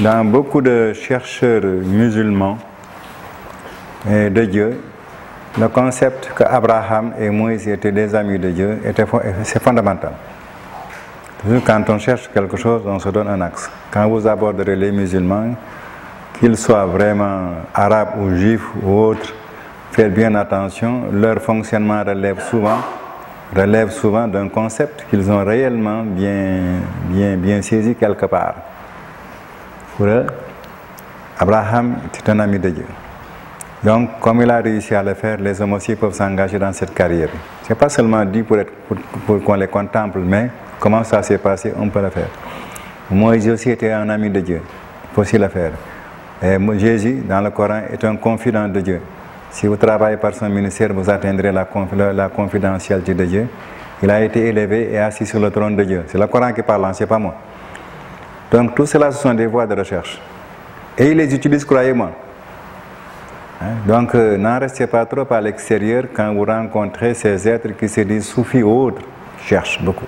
dans beaucoup de chercheurs musulmans de Dieu, le concept qu'Abraham et Moïse étaient des amis de Dieu, c'est fondamental. Toujours quand on cherche quelque chose, on se donne un axe. Quand vous aborderez les musulmans, qu'ils soient vraiment arabes ou juifs ou autres, faites bien attention, leur fonctionnement relève souvent d'un concept qu'ils ont réellement bien saisi quelque part. Pour eux, Abraham est un ami de Dieu. Donc, comme il a réussi à le faire, les hommes aussi peuvent s'engager dans cette carrière. Ce n'est pas seulement dit pour qu'on les contemple, mais comment ça s'est passé, on peut le faire. Moïse aussi était un ami de Dieu, il faut aussi le faire. Et Jésus, dans le Coran, est un confident de Dieu. Si vous travaillez par son ministère, vous atteindrez la confidentialité de Dieu. Il a été élevé et assis sur le trône de Dieu. C'est le Coran qui parle, ce n'est pas moi. Donc tout cela, ce sont des voies de recherche. Et il les utilise, croyez-moi. Donc n'en restez pas trop à l'extérieur quand vous rencontrez ces êtres qui se disent soufis ou autres. Cherchent beaucoup.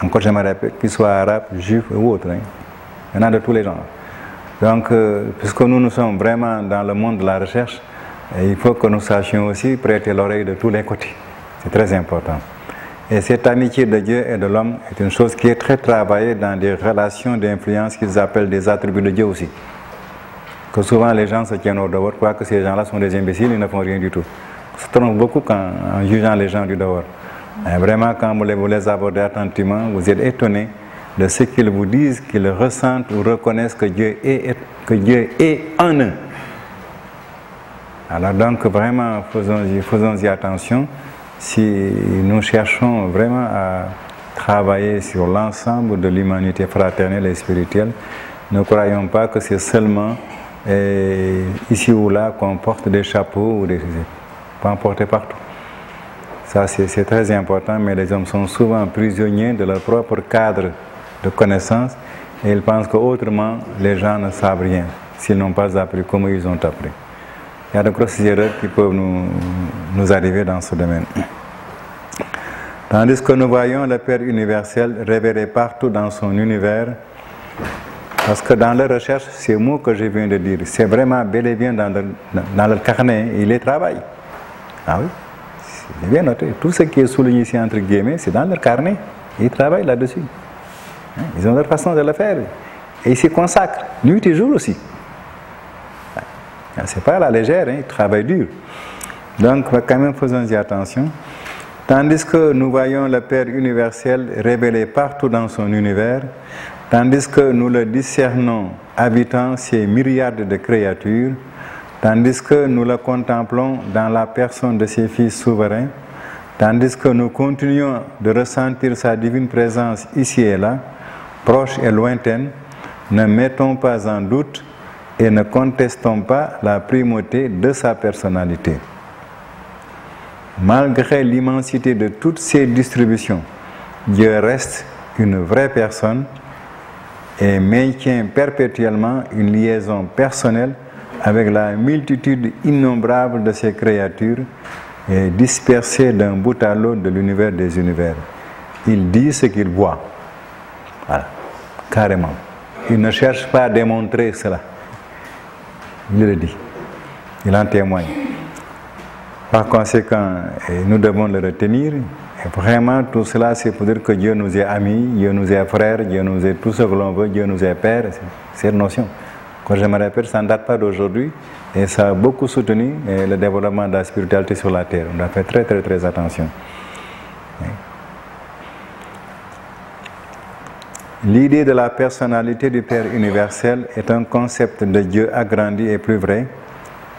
Encore je me répète, qu'ils soient arabes, juifs ou autres. Il y en a de tous les genres. Donc puisque nous sommes vraiment dans le monde de la recherche, il faut que nous sachions aussi prêter l'oreille de tous les côtés. C'est très important. Et cette amitié de Dieu et de l'homme est une chose qui est très travaillée dans des relations d'influence qu'ils appellent des attributs de Dieu aussi. Que souvent les gens se tiennent au dehors, croient que ces gens-là sont des imbéciles, ils ne font rien du tout. On se trompe beaucoup en jugeant les gens du dehors. Et vraiment, quand vous les abordez attentivement, vous êtes étonné de ce qu'ils vous disent, qu'ils ressentent ou reconnaissent que Dieu est en eux. Alors donc vraiment, faisons-y attention si nous cherchons vraiment à travailler sur l'ensemble de l'humanité fraternelle et spirituelle. Ne croyons pas que c'est seulement ici ou là qu'on porte des chapeaux ou des... pas en porter partout. Ça c'est très important, mais les hommes sont souvent prisonniers de leur propre cadre de connaissances et ils pensent qu'autrement les gens ne savent rien s'ils n'ont pas appris comme ils ont appris. Il y a de grosses erreurs qui peuvent nous arriver dans ce domaine. Tandis que nous voyons le Père universel révélé partout dans son univers, parce que dans la recherche, ces mots que je viens de dire, c'est vraiment bel et bien dans le carnet, il les travaille. Ah oui, c'est bien noté. Tout ce qui est souligné ici entre guillemets, c'est dans leur carnet. Ils travaillent là-dessus. Ils ont leur façon de le faire. Et ils s'y consacrent, nuit et jour aussi. C'est pas à la légère, ils travaillent dur. Donc, quand même, faisons-y attention. Tandis que nous voyons le Père universel révélé partout dans son univers, tandis que nous le discernons habitant ces myriades de créatures, tandis que nous le contemplons dans la personne de ses fils souverains, tandis que nous continuons de ressentir sa divine présence ici et là, proche et lointaine, ne mettons pas en doute et ne contestons pas la primauté de sa personnalité. Malgré l'immensité de toutes ces distributions, Dieu reste une vraie personne et maintient perpétuellement une liaison personnelle avec la multitude innombrable de ses créatures et dispersées d'un bout à l'autre de l'univers des univers. Il dit ce qu'il voit. Voilà, carrément. Il ne cherche pas à démontrer cela. Il le dit. Il en témoigne. Par conséquent, nous devons le retenir. Et vraiment, tout cela, c'est pour dire que Dieu nous est amis, Dieu nous est frères, Dieu nous est tout ce que l'on veut, Dieu nous est père. C'est une notion. Quand je me répète, ça ne date pas d'aujourd'hui. Et ça a beaucoup soutenu le développement de la spiritualité sur la terre. On doit faire très, très, très attention. L'idée de la personnalité du Père universel est un concept de Dieu agrandi et plus vrai,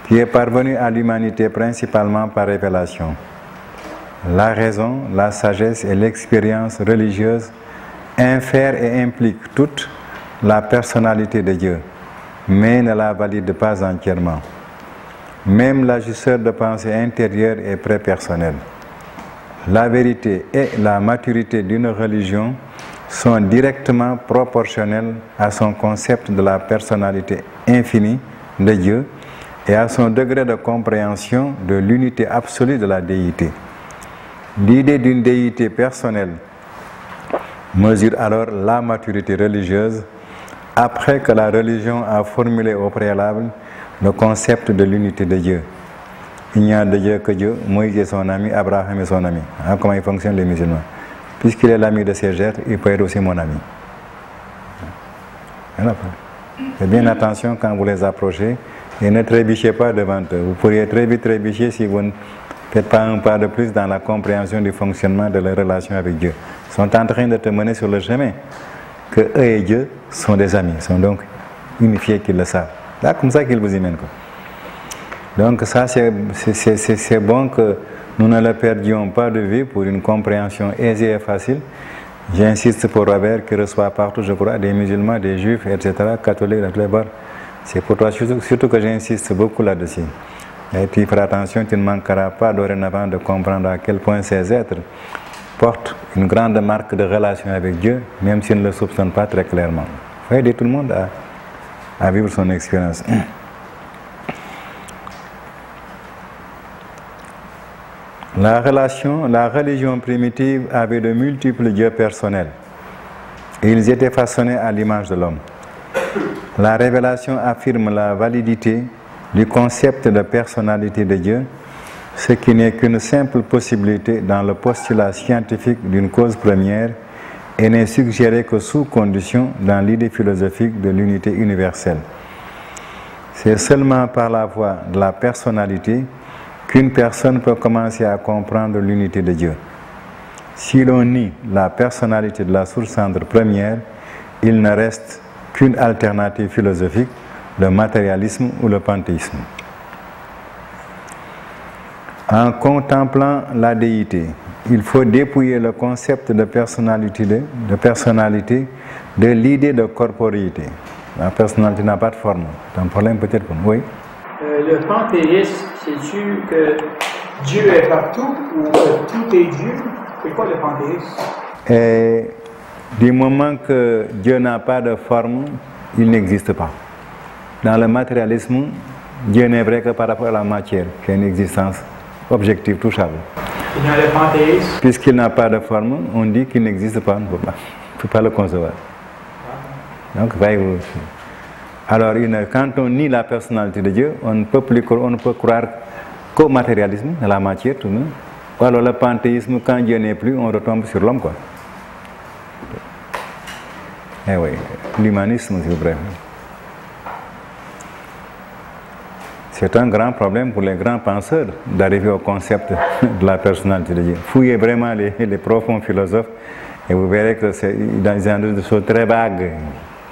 qui est parvenu à l'humanité principalement par révélation. La raison, la sagesse et l'expérience religieuse infèrent et impliquent toute la personnalité de Dieu, mais ne la valident pas entièrement. Même l'ajusteur de pensée intérieure est prépersonnel. La vérité et la maturité d'une religion sont directement proportionnelles à son concept de la personnalité infinie de Dieu et à son degré de compréhension de l'unité absolue de la déité. L'idée d'une déité personnelle mesure alors la maturité religieuse, après que la religion a formulé au préalable le concept de l'unité de Dieu. Il n'y a de Dieu que Dieu, Moïse est son ami, Abraham est son ami. Hein, comment ils fonctionnent les musulmans? Puisqu'il est l'ami de ses êtres, il peut être aussi mon ami. Faites bien attention quand vous les approchez et ne trébuchez pas devant eux. Vous pourriez très vite trébucher si vous ne faites pas un pas de plus dans la compréhension du fonctionnement de leur relation avec Dieu. Ils sont en train de te mener sur le chemin que eux et Dieu sont des amis, sont donc unifiés qu'ils le savent. C'est comme ça qu'ils vous y mènent. Donc ça, c'est bon que nous ne le perdions pas de vue pour une compréhension aisée et facile. J'insiste pour Robert qui reçoit partout, je crois, des musulmans, des juifs, etc., catholiques, c'est pour toi surtout que j'insiste beaucoup là-dessus. Et tu feras attention, tu ne manqueras pas dorénavant de comprendre à quel point ces êtres portent une grande marque de relation avec Dieu, même s'ils ne le soupçonnent pas très clairement. Il faut aider tout le monde à vivre son expérience. La religion primitive avait de multiples dieux personnels et ils étaient façonnés à l'image de l'homme. La révélation affirme la validité du concept de personnalité de Dieu, ce qui n'est qu'une simple possibilité dans le postulat scientifique d'une cause première et n'est suggéré que sous condition dans l'idée philosophique de l'unité universelle. C'est seulement par la voie de la personnalité qu'une personne peut commencer à comprendre l'unité de Dieu. Si l'on nie la personnalité de la source-cendre première, il ne reste qu'une alternative philosophique, le matérialisme ou le panthéisme. En contemplant la déité, il faut dépouiller le concept de personnalité de l'idée de corporéité. La personnalité n'a pas de forme. C'est un problème peut-être pour nous. Oui. Le panthéisme, c'est-tu que Dieu est partout ou que tout est Dieu? C'est quoi le panthéisme? Et du moment que Dieu n'a pas de forme, il n'existe pas. Dans le matérialisme, Dieu n'est vrai que par rapport à la matière, qui a une existence objective, touchable. Et dans le panthéisme? Puisqu'il n'a pas de forme, on dit qu'il n'existe pas, on ne peut pas le concevoir. Donc, voyez-vous. Alors, quand on nie la personnalité de Dieu, on ne peut croire qu'au matérialisme, à la matière, tout le monde. Ou alors le panthéisme, quand Dieu n'est plus, on retombe sur l'homme, quoi. Eh oui, l'humanisme, s'il vous plaît. C'est un grand problème pour les grands penseurs d'arriver au concept de la personnalité de Dieu. Fouillez vraiment les profonds philosophes et vous verrez que c'est dans des choses très vagues,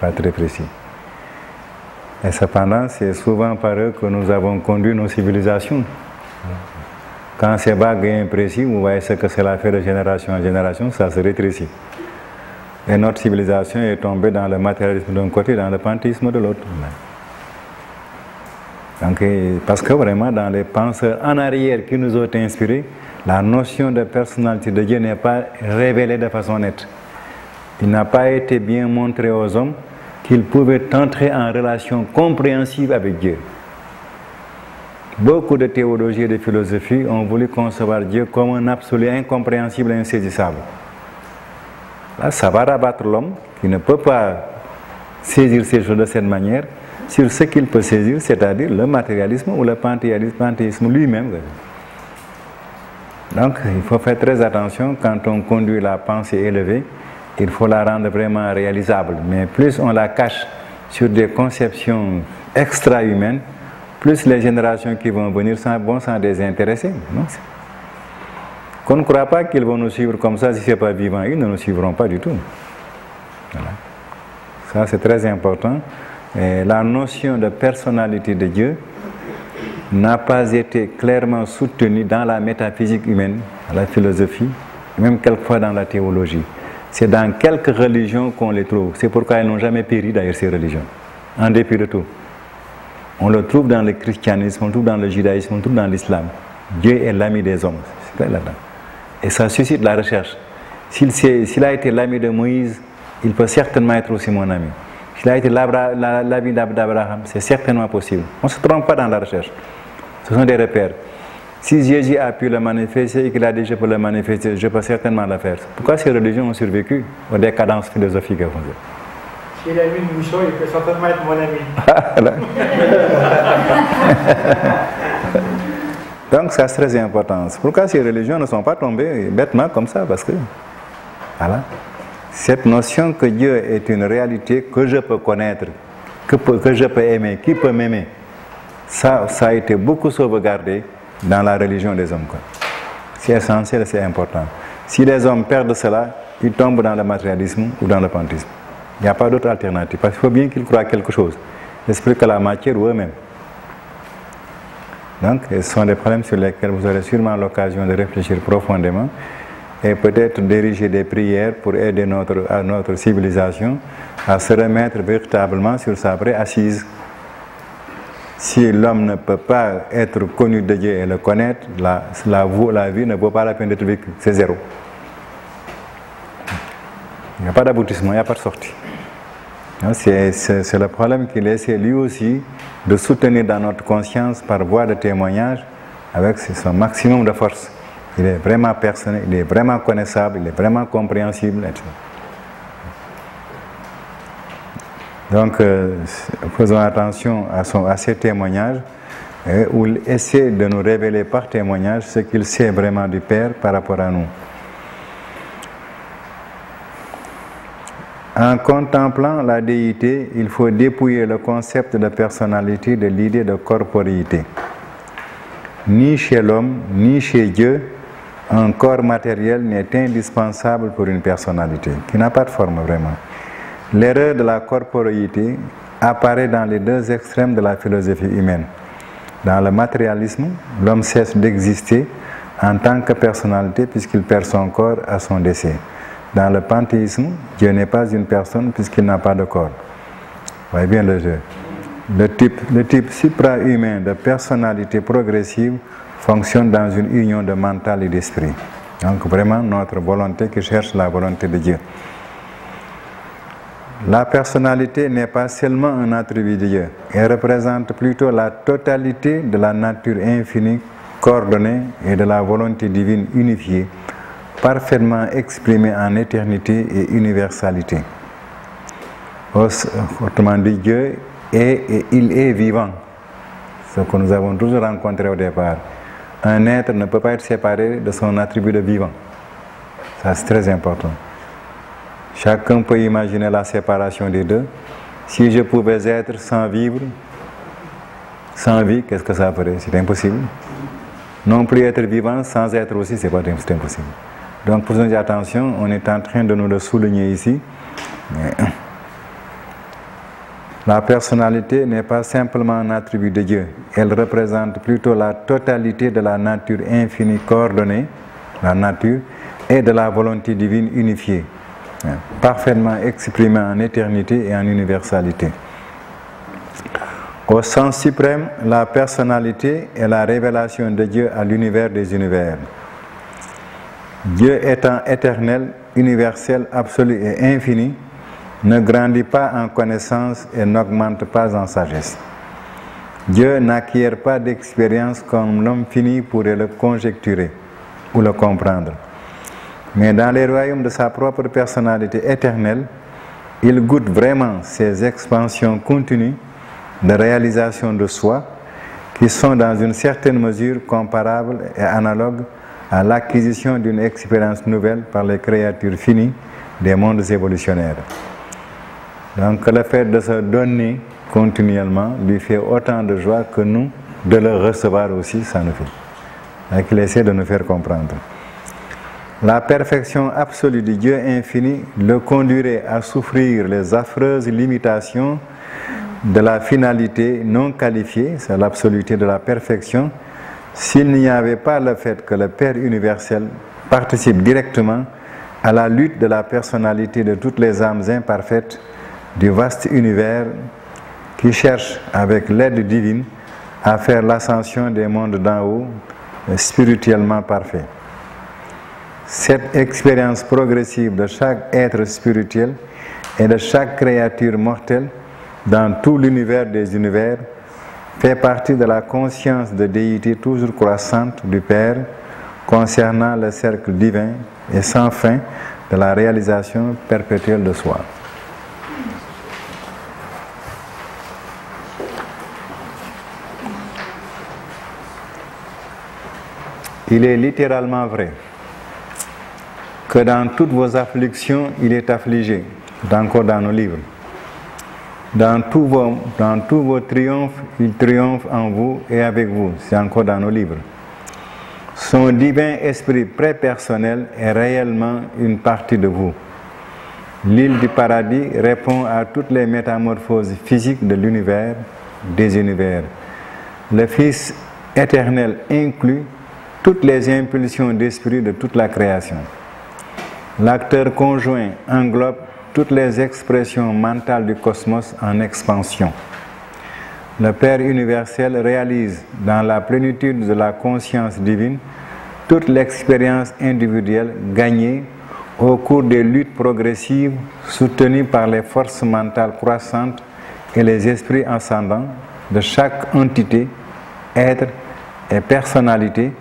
pas très précis. Et cependant, c'est souvent par eux que nous avons conduit nos civilisations. Quand c'est vague et imprécis, vous voyez ce que c'est l'affaire de génération en génération, ça se rétrécit. Et notre civilisation est tombée dans le matérialisme d'un côté, dans le panthéisme de l'autre. Donc, parce que vraiment, dans les penseurs en arrière qui nous ont inspirés, la notion de personnalité de Dieu n'est pas révélée de façon nette. Il n'a pas été bien montré aux hommes qu'ils pouvaient entrer en relation compréhensive avec Dieu. Beaucoup de théologies et de philosophies ont voulu concevoir Dieu comme un absolu incompréhensible et insaisissable. Là, ça va rabattre l'homme qui ne peut pas saisir ces choses de cette manière sur ce qu'il peut saisir, c'est-à-dire le matérialisme ou le panthéisme lui-même. Donc, il faut faire très attention quand on conduit la pensée élevée. Il faut la rendre vraiment réalisable. Mais plus on la cache sur des conceptions extra-humaines, plus les générations qui vont venir vont s'en désintéresser. Qu'on ne croit pas qu'ils vont nous suivre comme ça si ce n'est pas vivant. Ils ne nous suivront pas du tout. Voilà. Ça, c'est très important. Et la notion de personnalité de Dieu n'a pas été clairement soutenue dans la métaphysique humaine, la philosophie, même quelquefois dans la théologie. C'est dans quelques religions qu'on les trouve. C'est pourquoi elles n'ont jamais péri d'ailleurs ces religions, en dépit de tout. On le trouve dans le christianisme, on le trouve dans le judaïsme, on le trouve dans l'islam. Dieu est l'ami des hommes. C'est clair là-dedans. Et ça suscite la recherche. S'il a été l'ami de Moïse, il peut certainement être aussi mon ami. S'il a été l'ami d'Abraham, c'est certainement possible. On ne se trompe pas dans la recherche. Ce sont des repères. Si Jésus a pu le manifester et qu'il a dit je peux le manifester, je peux certainement le faire. Pourquoi ces religions ont survécu aux décadences philosophiques? S'il a mis une bouchon, il peut certainement être mon ami. Donc ça c'est très important. Pourquoi ces religions ne sont pas tombées bêtement comme ça? Parce que, voilà, cette notion que Dieu est une réalité que je peux connaître, que je peux aimer, qui peut m'aimer, ça a été beaucoup sauvegardé dans la religion des hommes. C'est essentiel, c'est important. Si les hommes perdent cela, ils tombent dans le matérialisme ou dans le pantheisme. Il n'y a pas d'autre alternative. Parce qu'il faut bien qu'ils croient quelque chose. L'esprit que la matière ou eux-mêmes. Donc, ce sont des problèmes sur lesquels vous aurez sûrement l'occasion de réfléchir profondément et peut-être diriger des prières pour aider notre civilisation à se remettre véritablement sur sa vraie assise. Si l'homme ne peut pas être connu de Dieu et le connaître, la vie ne vaut pas la peine d'être vécue. C'est zéro. Il n'y a pas d'aboutissement, il n'y a pas de sortie. C'est le problème qu'il essaie lui aussi de soutenir dans notre conscience par voie de témoignage avec son maximum de force. Il est vraiment personnel, il est vraiment connaissable, il est vraiment compréhensible, etc. Donc, faisons attention à ces témoignages où il essaie de nous révéler par témoignage ce qu'il sait vraiment du Père par rapport à nous. En contemplant la déité, il faut dépouiller le concept de personnalité de l'idée de corporéité. Ni chez l'homme, ni chez Dieu, un corps matériel n'est indispensable pour une personnalité, qui n'a pas de forme vraiment. L'erreur de la corporéité apparaît dans les deux extrêmes de la philosophie humaine. Dans le matérialisme, l'homme cesse d'exister en tant que personnalité puisqu'il perd son corps à son décès. Dans le panthéisme, Dieu n'est pas une personne puisqu'il n'a pas de corps. Vous voyez bien le jeu. Le type supra-humain de personnalité progressive fonctionne dans une union de mental et d'esprit. Donc vraiment notre volonté qui cherche la volonté de Dieu. La personnalité n'est pas seulement un attribut de Dieu. Elle représente plutôt la totalité de la nature infinie, coordonnée et de la volonté divine unifiée, parfaitement exprimé en éternité et universalité. Autrement dit, Dieu est et il est vivant. Ce que nous avons toujours rencontré au départ. Un être ne peut pas être séparé de son attribut de vivant. Ça, c'est très important. Chacun peut imaginer la séparation des deux. Si je pouvais être sans vivre, sans vie, qu'est-ce que ça ferait? C'est impossible. Non plus être vivant sans être aussi, c'est impossible. Donc, pour nous attention, on est en train de nous le souligner ici. La personnalité n'est pas simplement un attribut de Dieu. Elle représente plutôt la totalité de la nature infinie coordonnée, la nature, et de la volonté divine unifiée, parfaitement exprimée en éternité et en universalité. Au sens suprême, la personnalité est la révélation de Dieu à l'univers des univers. Dieu étant éternel, universel, absolu et infini, ne grandit pas en connaissance et n'augmente pas en sagesse. Dieu n'acquiert pas d'expérience comme l'homme fini pourrait le conjecturer ou le comprendre. Mais dans les royaumes de sa propre personnalité éternelle, il goûte vraiment ces expansions continues de réalisation de soi qui sont dans une certaine mesure comparables et analogues à l'acquisition d'une expérience nouvelle par les créatures finies des mondes évolutionnaires. Donc le fait de se donner continuellement lui fait autant de joie que nous de le recevoir aussi, ça nous fait. Donc il essaie de nous faire comprendre. La perfection absolue du Dieu infini le conduirait à souffrir les affreuses limitations de la finalité non qualifiée, c'est l'absoluté de la perfection, s'il n'y avait pas le fait que le Père universel participe directement à la lutte de la personnalité de toutes les âmes imparfaites du vaste univers qui cherche avec l'aide divine à faire l'ascension des mondes d'en haut spirituellement parfaits. Cette expérience progressive de chaque être spirituel et de chaque créature mortelle dans tout l'univers des univers fait partie de la conscience de déité toujours croissante du Père concernant le cercle divin et sans fin de la réalisation perpétuelle de soi. Il est littéralement vrai que dans toutes vos afflictions, il est affligé, encore dans nos livres. Dans tous vos triomphes, il triomphe en vous et avec vous, c'est encore dans nos livres. Son divin esprit prépersonnel est réellement une partie de vous. L'île du paradis répond à toutes les métamorphoses physiques de l'univers, des univers. Le Fils éternel inclut toutes les impulsions d'esprit de toute la création. L'acteur conjoint englobe toutes les expressions mentales du cosmos en expansion. Le Père universel réalise dans la plénitude de la conscience divine toute l'expérience individuelle gagnée au cours des luttes progressives soutenues par les forces mentales croissantes et les esprits ascendants de chaque entité, être et personnalité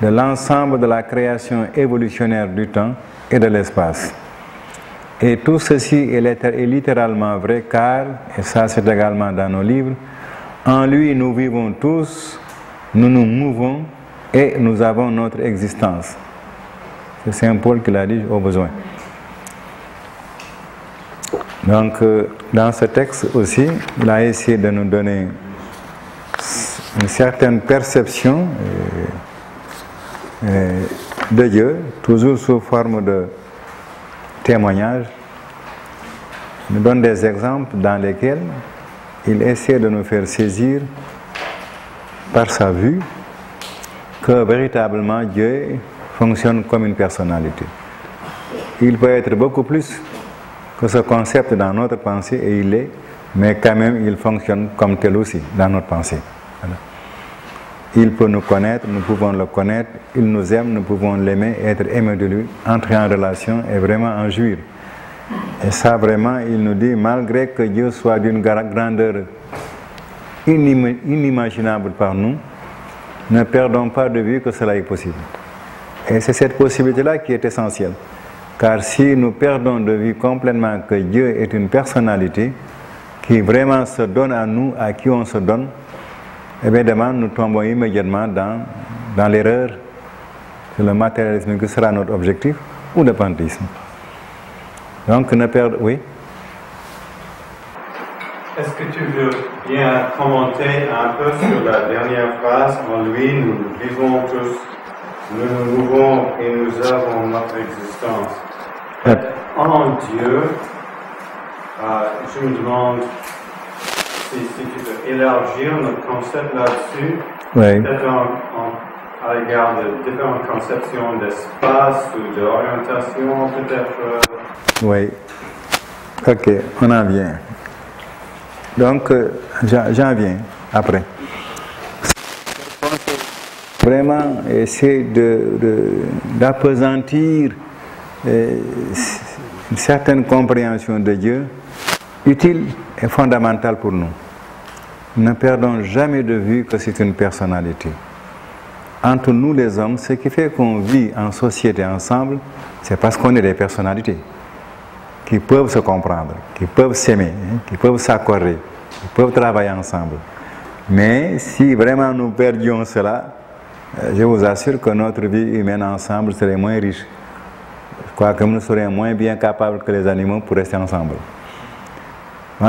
de l'ensemble de la création évolutionnaire du temps et de l'espace. Et tout ceci est littéralement vrai car, et ça c'est également dans nos livres, en lui nous vivons tous, nous nous mouvons et nous avons notre existence. C'est Saint Paul qui l'a dit au besoin. Donc dans ce texte aussi, il a essayé de nous donner une certaine perception de Dieu, toujours sous forme de témoignage. Il nous donne des exemples dans lesquels il essaie de nous faire saisir par sa vue que véritablement Dieu fonctionne comme une personnalité. Il peut être beaucoup plus que ce concept dans notre pensée, et il est, mais quand même il fonctionne comme tel aussi dans notre pensée. Voilà. Il peut nous connaître, nous pouvons le connaître, il nous aime, nous pouvons l'aimer, être aimé de lui, entrer en relation et vraiment en jouir. Et ça vraiment, il nous dit, malgré que Dieu soit d'une grandeur inimaginable par nous, ne perdons pas de vue que cela est possible. Et c'est cette possibilité-là qui est essentielle. Car si nous perdons de vue complètement que Dieu est une personnalité qui vraiment se donne à nous, à qui on se donne, évidemment, nous tombons immédiatement dans l'erreur, c'est le matérialisme qui sera notre objectif, ou le panthéisme. Donc, ne perdons... Oui? Est-ce que tu veux bien commenter un peu sur la dernière phrase? En lui, nous vivons tous, nous nous mouvons et nous avons notre existence. En Dieu, je me demande si tu peux élargir notre concept là-dessus, Oui. peut-être à l'égard de différentes conceptions d'espace ou d'orientation, peut-être. Oui. Ok, on en vient. Donc, j'en viens après. Vraiment, essayer d'appesantir une certaine compréhension de Dieu, utile et fondamentale pour nous. Ne perdons jamais de vue que c'est une personnalité. Entre nous les hommes, ce qui fait qu'on vit en société ensemble, c'est parce qu'on est des personnalités qui peuvent se comprendre, qui peuvent s'aimer, qui peuvent s'accorder, qui peuvent travailler ensemble. Mais si vraiment nous perdions cela, je vous assure que notre vie humaine ensemble serait moins riche. Je crois que nous serions moins bien capables que les animaux pour rester ensemble.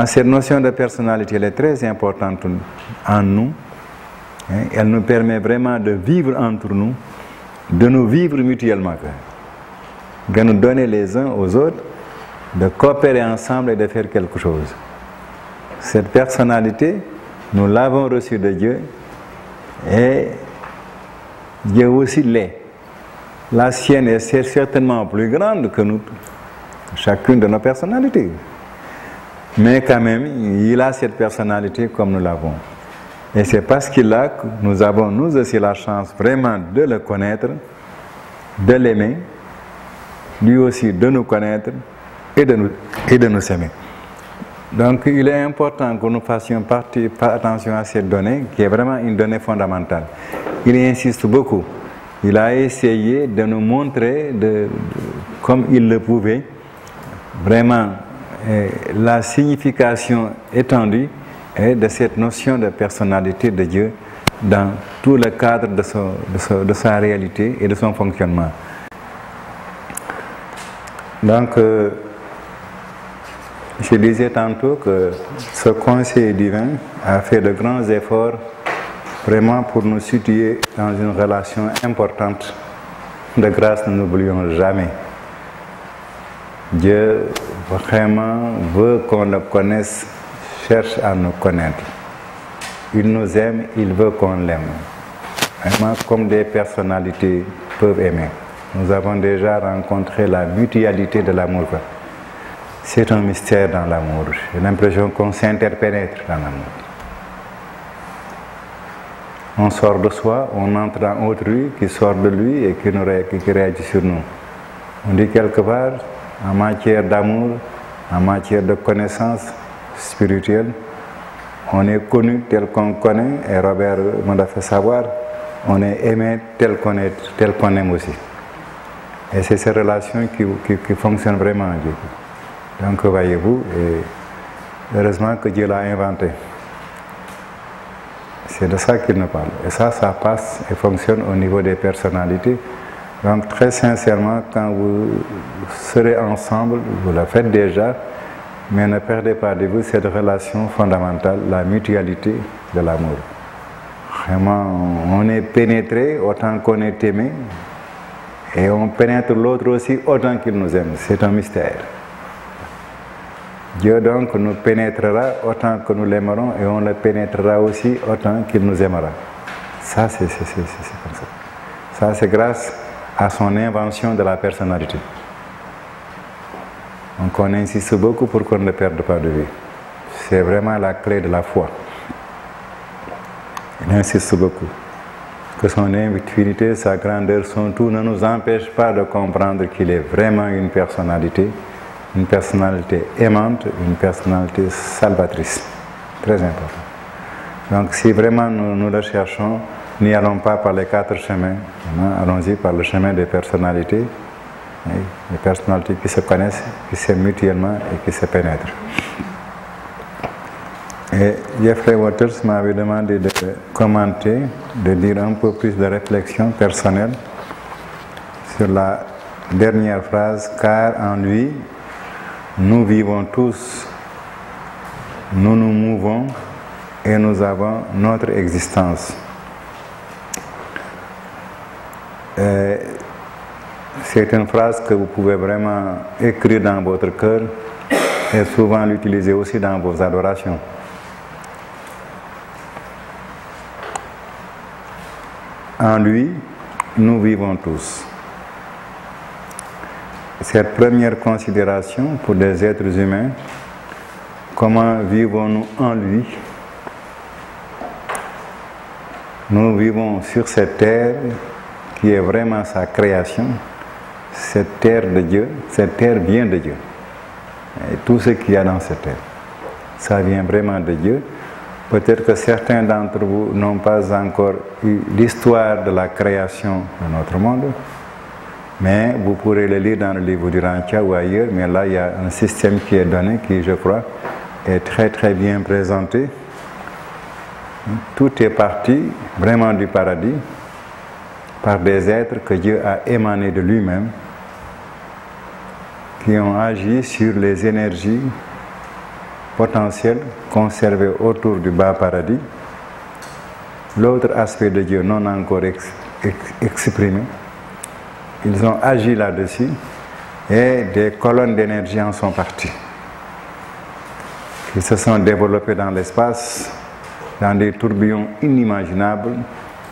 Cette notion de personnalité, elle est très importante en nous. Elle nous permet vraiment de vivre entre nous, de nous vivre mutuellement, de nous donner les uns aux autres, de coopérer ensemble et de faire quelque chose. Cette personnalité, nous l'avons reçue de Dieu et Dieu aussi l'est. La sienne est certainement plus grande que nous, chacune de nos personnalités. Mais quand même, il a cette personnalité comme nous l'avons. Et c'est parce qu'il l'a que nous avons nous aussi la chance vraiment de le connaître, de l'aimer, lui aussi de nous connaître et de nous aimer. Donc il est important que nous fassions attention à cette donnée qui est vraiment une donnée fondamentale. Il insiste beaucoup. Il a essayé de nous montrer, comme il le pouvait, vraiment la signification étendue et de cette notion de personnalité de Dieu dans tout le cadre de sa réalité et de son fonctionnement. Donc, je disais tantôt que ce conseil divin a fait de grands efforts vraiment pour nous situer dans une relation importante de grâce, nous n'oublions jamais. Dieu vraiment veut qu'on le connaisse, cherche à nous connaître. Il nous aime, il veut qu'on l'aime. Vraiment comme des personnalités peuvent aimer. Nous avons déjà rencontré la mutualité de l'amour. C'est un mystère dans l'amour. J'ai l'impression qu'on s'interpénètre dans l'amour. On sort de soi, on entre dans autrui qui sort de lui et qui réagit sur nous. On dit quelque part, en matière d'amour, en matière de connaissance spirituelle, on est connu tel qu'on connaît, et Robert m'a fait savoir, on est aimé tel qu'on aime aussi. Et c'est ces relations qui fonctionnent vraiment. Donc voyez-vous, et heureusement que Dieu l'a inventé. C'est de ça qu'il nous parle. Et ça passe et fonctionne au niveau des personnalités. Donc très sincèrement, quand vous serez ensemble, vous la faites déjà, mais ne perdez pas de vue cette relation fondamentale, la mutualité de l'amour. Vraiment, on est pénétré autant qu'on est aimé, et on pénètre l'autre aussi autant qu'il nous aime. C'est un mystère. Dieu donc nous pénétrera autant que nous l'aimerons, et on le pénétrera aussi autant qu'il nous aimera. Ça, c'est comme ça. Ça, c'est grâce à son invention de la personnalité. Donc on insiste beaucoup pour qu'on ne perde pas de vue. C'est vraiment la clé de la foi. Il insiste beaucoup. Que son infinité, sa grandeur, son tout ne nous empêche pas de comprendre qu'il est vraiment une personnalité aimante, une personnalité salvatrice. Très important. Donc si vraiment nous le cherchons, n'y allons pas par les 4 chemins, allons-y par le chemin des personnalités, les personnalités qui se connaissent, qui s'aiment mutuellement et qui se pénètrent. Et Jeffrey Waters m'avait demandé de commenter, de dire un peu plus de réflexion personnelle sur la dernière phrase, car en lui, nous vivons tous, nous nous mouvons et nous avons notre existence. C'est une phrase que vous pouvez vraiment écrire dans votre cœur et souvent l'utiliser aussi dans vos adorations. En lui, nous vivons tous. Cette première considération pour des êtres humains, comment vivons-nous en lui? Nous vivons sur cette terre qui est vraiment sa création, cette terre de Dieu, cette terre vient de Dieu. Et tout ce qu'il y a dans cette terre, ça vient vraiment de Dieu. Peut-être que certains d'entre vous n'ont pas encore eu l'histoire de la création de notre monde, mais vous pourrez le lire dans le livre du Rantia ou ailleurs, mais là il y a un système qui est donné, qui je crois est très très bien présenté. Tout est parti vraiment du paradis par des êtres que Dieu a émanés de lui-même, qui ont agi sur les énergies potentielles conservées autour du bas paradis. L'autre aspect de Dieu non encore exprimé, ils ont agi là-dessus et des colonnes d'énergie en sont parties, qui se sont développées dans l'espace, dans des tourbillons inimaginables,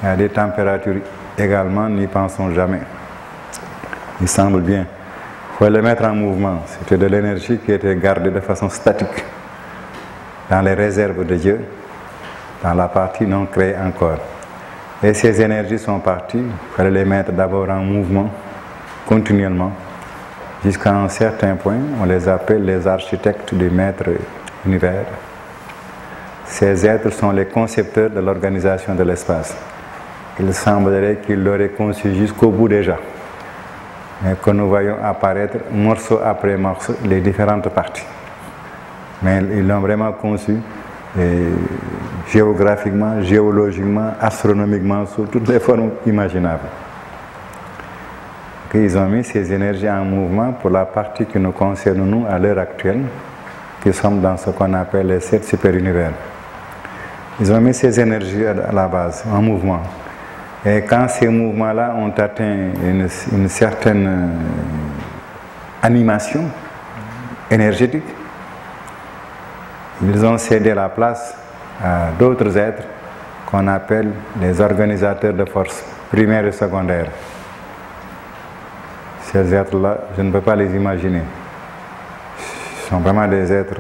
à des températures également, n'y pensons jamais. Il semble bien. Il faut le mettre en mouvement. C'était de l'énergie qui était gardée de façon statique dans les réserves de Dieu, dans la partie non créée encore. Et ces énergies sont parties, il fallait les mettre d'abord en mouvement, continuellement, jusqu'à un certain point. On les appelle les architectes du maître univers. Ces êtres sont les concepteurs de l'organisation de l'espace. Il semblerait qu'ils l'auraient conçu jusqu'au bout déjà, mais que nous voyons apparaître morceau après morceau les différentes parties. Mais ils l'ont vraiment conçu géographiquement, géologiquement, astronomiquement, sous toutes les formes imaginables. Ils ont mis ces énergies en mouvement pour la partie qui nous concerne nous à l'heure actuelle, qui sommes dans ce qu'on appelle les 7 super-univers. Ils ont mis ces énergies à la base, en mouvement. Et quand ces mouvements-là ont atteint une certaine animation énergétique, ils ont cédé la place à d'autres êtres qu'on appelle les organisateurs de force, primaires et secondaires. Ces êtres-là, je ne peux pas les imaginer. Ce sont vraiment des êtres.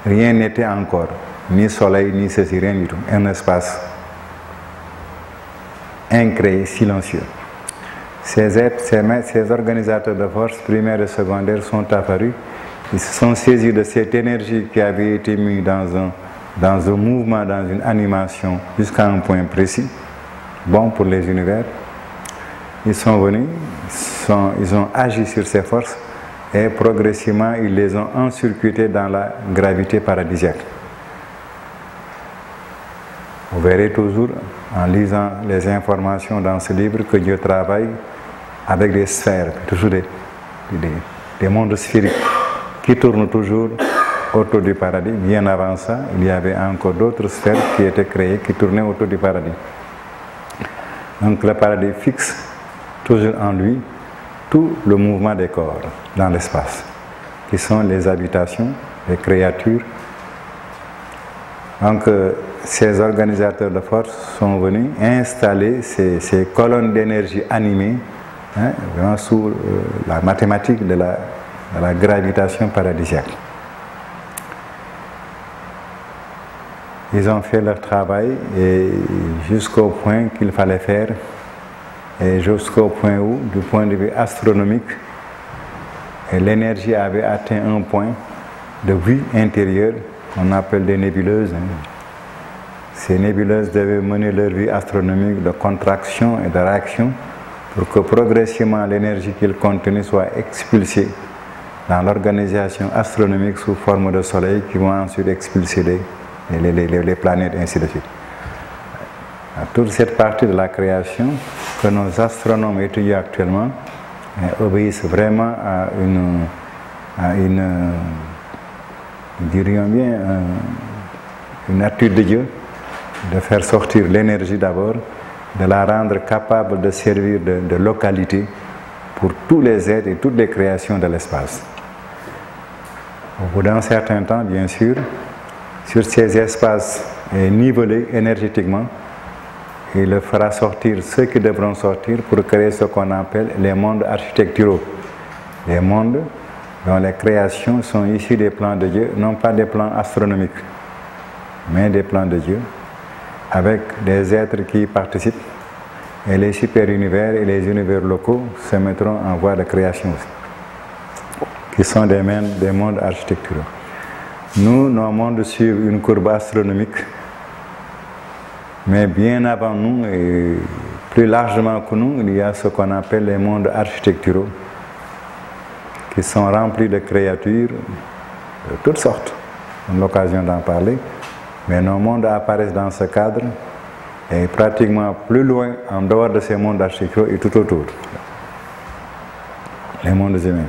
Rien n'était encore, ni soleil, ni ceci, rien du tout. Un espace incréé, silencieux. Ces êtres, ces organisateurs de force primaires et secondaires sont apparus. Ils se sont saisis de cette énergie qui avait été mise dans un mouvement, dans une animation, jusqu'à un point précis, bon pour les univers. Ils sont venus, ils ont agi sur ces forces et progressivement ils les ont encircuités dans la gravité paradisiaque. Vous verrez toujours en lisant les informations dans ce livre que Dieu travaille avec des sphères, toujours des mondes sphériques qui tournent toujours autour du paradis. Bien avant ça, il y avait encore d'autres sphères qui étaient créées, qui tournaient autour du paradis. Donc le paradis fixe toujours en lui tout le mouvement des corps dans l'espace, qui sont les habitations, les créatures. Donc ces organisateurs de force sont venus installer ces colonnes d'énergie animées, vraiment sous la mathématique de la gravitation paradisiaque. Ils ont fait leur travail et jusqu'au point qu'il fallait faire, et jusqu'au point où, du point de vue astronomique, l'énergie avait atteint un point de vue intérieure qu'on appelle des nébuleuses. Ces nébuleuses devaient mener leur vie astronomique de contraction et de réaction pour que progressivement l'énergie qu'ils contenaient soit expulsée dans l'organisation astronomique sous forme de soleil qui vont ensuite expulser les planètes, ainsi de suite. Toute cette partie de la création que nos astronomes étudient actuellement obéissent vraiment à dirions bien, une attitude de Dieu de faire sortir l'énergie d'abord, de la rendre capable de servir de localité pour tous les êtres et toutes les créations de l'espace. Au bout d'un certain temps, bien sûr, sur ces espaces nivelés énergétiquement, il fera sortir ceux qui devront sortir pour créer ce qu'on appelle les mondes architecturaux. Les mondes dont les créations sont issues des plans de Dieu, non pas des plans astronomiques, mais des plans de Dieu, avec des êtres qui y participent, et les super-univers et les univers locaux se mettront en voie de création aussi, qui sont des mondes architecturaux. Nous, nos mondes suivent une courbe astronomique, mais bien avant nous, et plus largement que nous, il y a ce qu'on appelle les mondes architecturaux, qui sont remplis de créatures de toutes sortes. On a l'occasion d'en parler, mais nos mondes apparaissent dans ce cadre, et pratiquement plus loin, en dehors de ces mondes architecturaux et tout autour. Les mondes humains.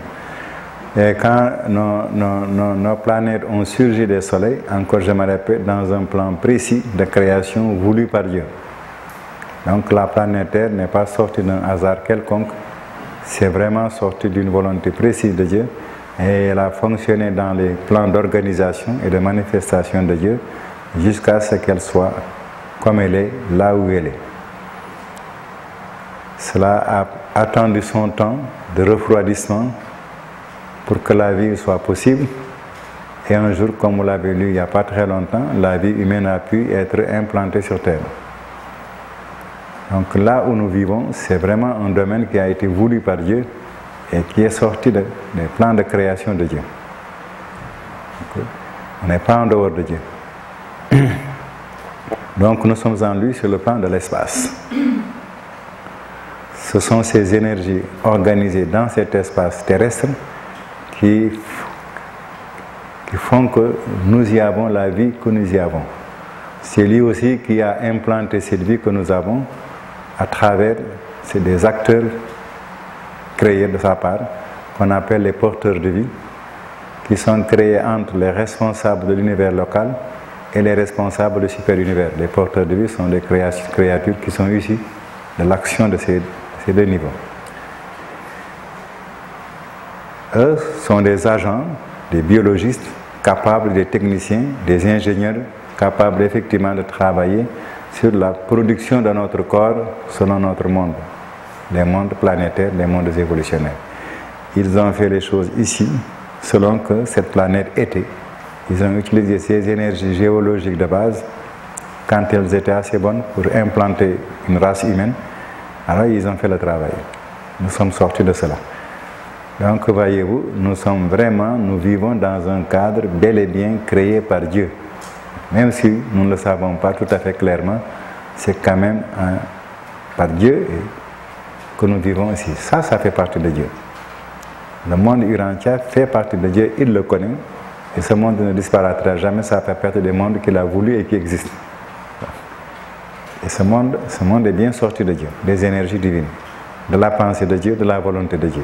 Et quand nos planètes ont surgi des soleils, encore je me répète, dans un plan précis de création voulu par Dieu. Donc la planète Terre n'est pas sortie d'un hasard quelconque, c'est vraiment sorti d'une volonté précise de Dieu, et elle a fonctionné dans les plans d'organisation et de manifestation de Dieu jusqu'à ce qu'elle soit comme elle est, là où elle est. Cela a attendu son temps de refroidissement pour que la vie soit possible. Et un jour, comme vous l'avez lu il n'y a pas très longtemps, la vie humaine a pu être implantée sur Terre. Donc là où nous vivons, c'est vraiment un domaine qui a été voulu par Dieu et qui est sorti des plans de création de Dieu. On n'est pas en dehors de Dieu. Donc nous sommes en lui sur le plan de l'espace. Ce sont ces énergies organisées dans cet espace terrestre qui qui font que nous y avons la vie que nous y avons. C'est lui aussi qui a implanté cette vie que nous avons à travers des acteurs créés de sa part, qu'on appelle les porteurs de vie, qui sont créés entre les responsables de l'univers local et les responsables du super-univers. Les porteurs de vie sont des créatures qui sont issues de l'action de ces deux niveaux. Eux sont des agents, des biologistes capables, des techniciens, des ingénieurs capables effectivement de travailler sur la production de notre corps selon notre monde, les mondes planétaires, les mondes évolutionnaires. Ils ont fait les choses ici selon que cette planète était. Ils ont utilisé ces énergies géologiques de base quand elles étaient assez bonnes pour implanter une race humaine. Alors ils ont fait le travail. Nous sommes sortis de cela. Donc voyez-vous, nous vivons dans un cadre bel et bien créé par Dieu. Même si nous ne le savons pas tout à fait clairement, c'est quand même par Dieu que nous vivons ici. Ça fait partie de Dieu. Le monde Urantia fait partie de Dieu, il le connaît. Et ce monde ne disparaîtra jamais, ça fait partie des mondes qu'il a voulu et qui existent. Et ce monde est bien sorti de Dieu, des énergies divines, de la pensée de Dieu, de la volonté de Dieu.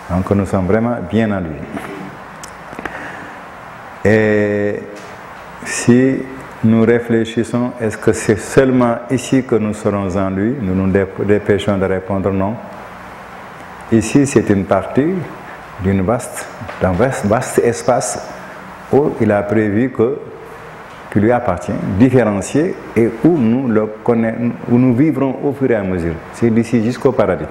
Donc nous sommes vraiment bien en lui. Et si nous réfléchissons, est-ce que c'est seulement ici que nous serons en lui? Nous nous dépêchons de répondre non. Ici, c'est une partie d'un vaste espace où il a prévu qui lui appartient, différencié, et où nous vivrons au fur et à mesure. C'est d'ici jusqu'au paradis.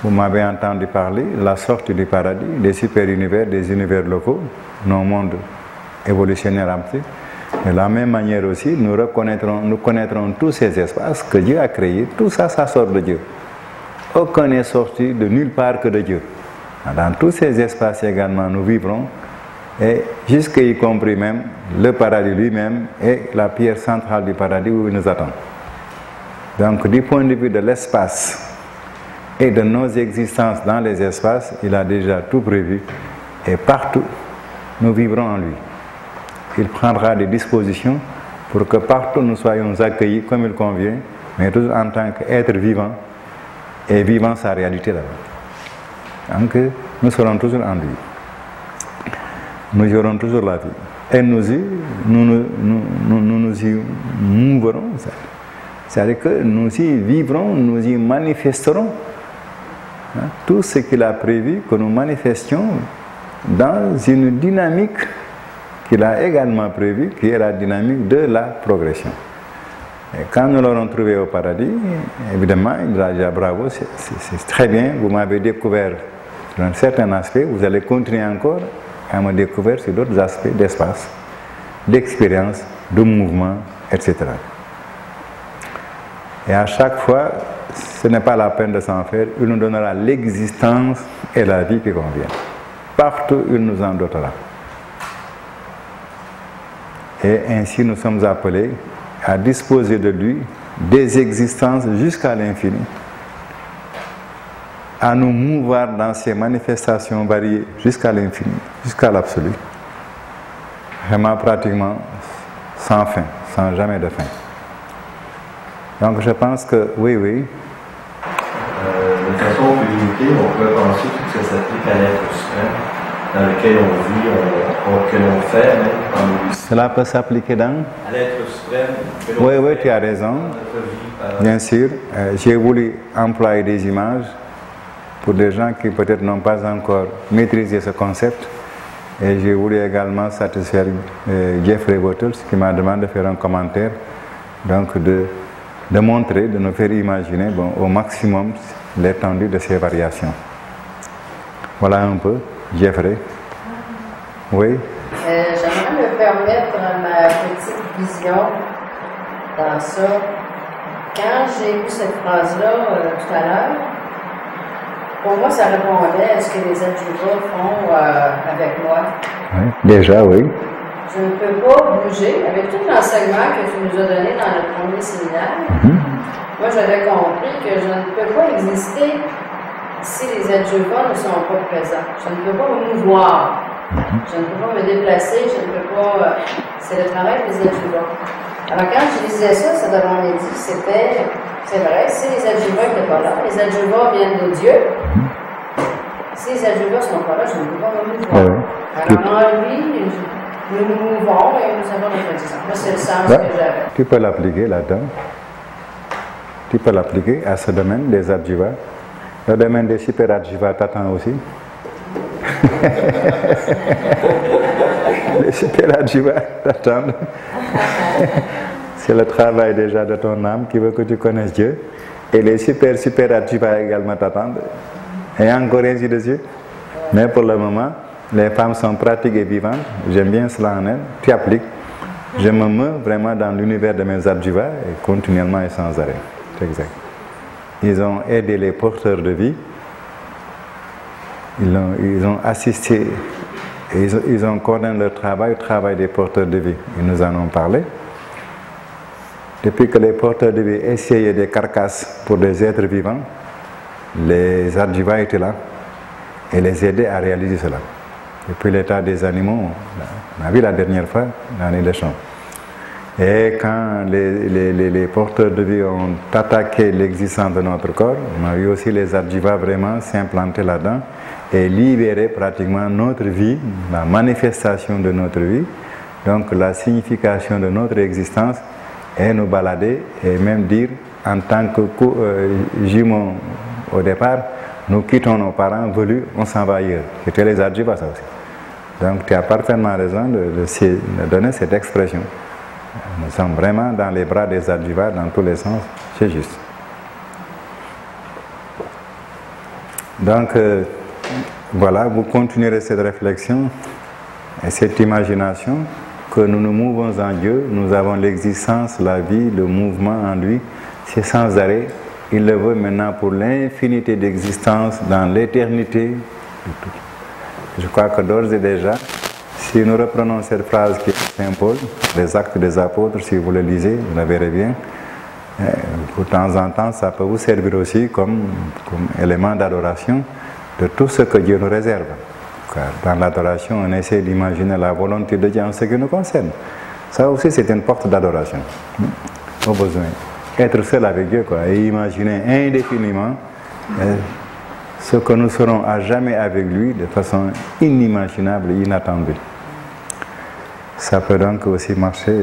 Vous m'avez entendu parler de la sortie du paradis, des super-univers, des univers locaux, nos mondes évolutionnaires entiers. De la même manière aussi, nous connaîtrons tous ces espaces que Dieu a créés. Tout ça, ça sort de Dieu. Aucun n'est sorti de nulle part que de Dieu. Dans tous ces espaces également, nous vivrons, et jusqu'y compris même le paradis lui-même et la pierre centrale du paradis où il nous attend. Donc, du point de vue de l'espace et de nos existences dans les espaces, il a déjà tout prévu, et partout, nous vivrons en lui. Il prendra des dispositions pour que partout nous soyons accueillis comme il convient, mais toujours en tant qu'être vivant, et vivant sa réalité là-bas. Donc, nous serons toujours en lui. Nous aurons toujours la vie. Et nous y mourrons. C'est-à-dire que nous y vivrons, nous y manifesterons tout ce qu'il a prévu que nous manifestions dans une dynamique qu'il a également prévue, qui est la dynamique de la progression. Et quand nous l'aurons trouvé au paradis, évidemment, il va dire bravo, c'est très bien, vous m'avez découvert sur un certain aspect, vous allez continuer encore à me découvrir sur d'autres aspects d'espace, d'expérience, de mouvement, etc. Et à chaque fois, ce n'est pas la peine de s'en faire, il nous donnera l'existence et la vie qui conviennent. Partout, il nous en dotera. Et ainsi, nous sommes appelés à disposer de lui des existences jusqu'à l'infini, à nous mouvoir dans ces manifestations variées jusqu'à l'infini, jusqu'à l'absolu. Vraiment pratiquement sans fin, sans jamais de fin. Donc je pense que oui. De façon limitée, on peut penser que ça s'applique à l'être suprême, dans lequel on vit, que l'on fait, même quand nous... Cela peut s'appliquer dans... À l'être suprême. Oui, tu as raison. Bien sûr, j'ai voulu employer des images pour des gens qui peut-être n'ont pas encore maîtrisé ce concept. Et j'ai voulu également satisfaire Jeffrey Bottles qui m'a demandé de faire un commentaire, donc de montrer, de nous faire imaginer au maximum l'étendue de ces variations. Voilà un peu, Jeffrey. Oui. J'aimerais me permettre ma petite vision dans ça. Quand j'ai lu cette phrase-là tout à l'heure, pour moi, ça répondait à ce que les adjuvants font avec moi. Oui, déjà, oui. Je ne peux pas bouger. Avec tout l'enseignement que tu nous as donné dans le premier séminaire, moi, j'avais compris que je ne peux pas exister si les adjuvants ne sont pas présents. Je ne peux pas me mouvoir. Je ne peux pas me déplacer, je ne peux pas. C'est le travail des adjuvants. Alors, quand je lisais ça, ça devait m'être dit que c'était. C'est vrai, si les adjuvants n'étaient pas là, les adjuvants viennent de Dieu. Si les adjuvants ne sont pas là, je ne peux pas me mouvoir. Alors, en lui, nous nous mouvons et nous avons notre existence. Moi, c'est le sens que j'avais. Tu peux l'appliquer là-dedans. Tu peux l'appliquer à ce domaine des adjuvants. Le domaine des super adjuvants t'attend aussi. Les super adjuvants t'attendent. C'est le travail déjà de ton âme qui veut que tu connaisses Dieu. Et les super adjuvants également t'attendent. Et encore ainsi de suite. Mais pour le moment, les femmes sont pratiques et vivantes. J'aime bien cela en elles. Tu appliques. Je me mets vraiment dans l'univers de mes adjuvants et continuellement et sans arrêt. C'est exact. Ils ont aidé les porteurs de vie. Ils ont assisté. Ils ont coordonné leur travail, le travail des porteurs de vie. Ils nous en ont parlé. Depuis que les porteurs de vie essayaient des carcasses pour des êtres vivants, les adjuvants étaient là et les aidaient à réaliser cela. Depuis l'état des animaux, on a vu la dernière fois dans les champs. Et quand les porteurs de vie ont attaqué l'existence de notre corps, on a vu aussi les adjuvants vraiment s'implanter là-dedans et libérer pratiquement notre vie, la manifestation de notre vie, donc la signification de notre existence, et nous balader et même dire en tant que jumeaux au départ, nous quittons nos parents velus, on s'en va ailleurs. C'était les adjuvants ça aussi. Donc tu as parfaitement raison de donner cette expression. Nous sommes vraiment dans les bras des adjuvants dans tous les sens, c'est juste. Donc voilà, vous continuerez cette réflexion et cette imagination que nous nous mouvons en Dieu, nous avons l'existence, la vie, le mouvement en lui, c'est sans arrêt. Il le veut maintenant pour l'infinité d'existence dans l'éternité. Je crois que d'ores et déjà, si nous reprenons cette phrase qui est Saint Paul, les actes des apôtres, si vous le lisez, vous la verrez bien, de temps en temps, ça peut vous servir aussi comme élément d'adoration de tout ce que Dieu nous réserve. Dans l'adoration, on essaie d'imaginer la volonté de Dieu en ce qui nous concerne. Ça aussi, c'est une porte d'adoration. Au besoin. Être seul avec Dieu, quoi, et imaginer indéfiniment ce que nous serons à jamais avec lui de façon inimaginable et inattendue. Ça peut donc aussi marcher.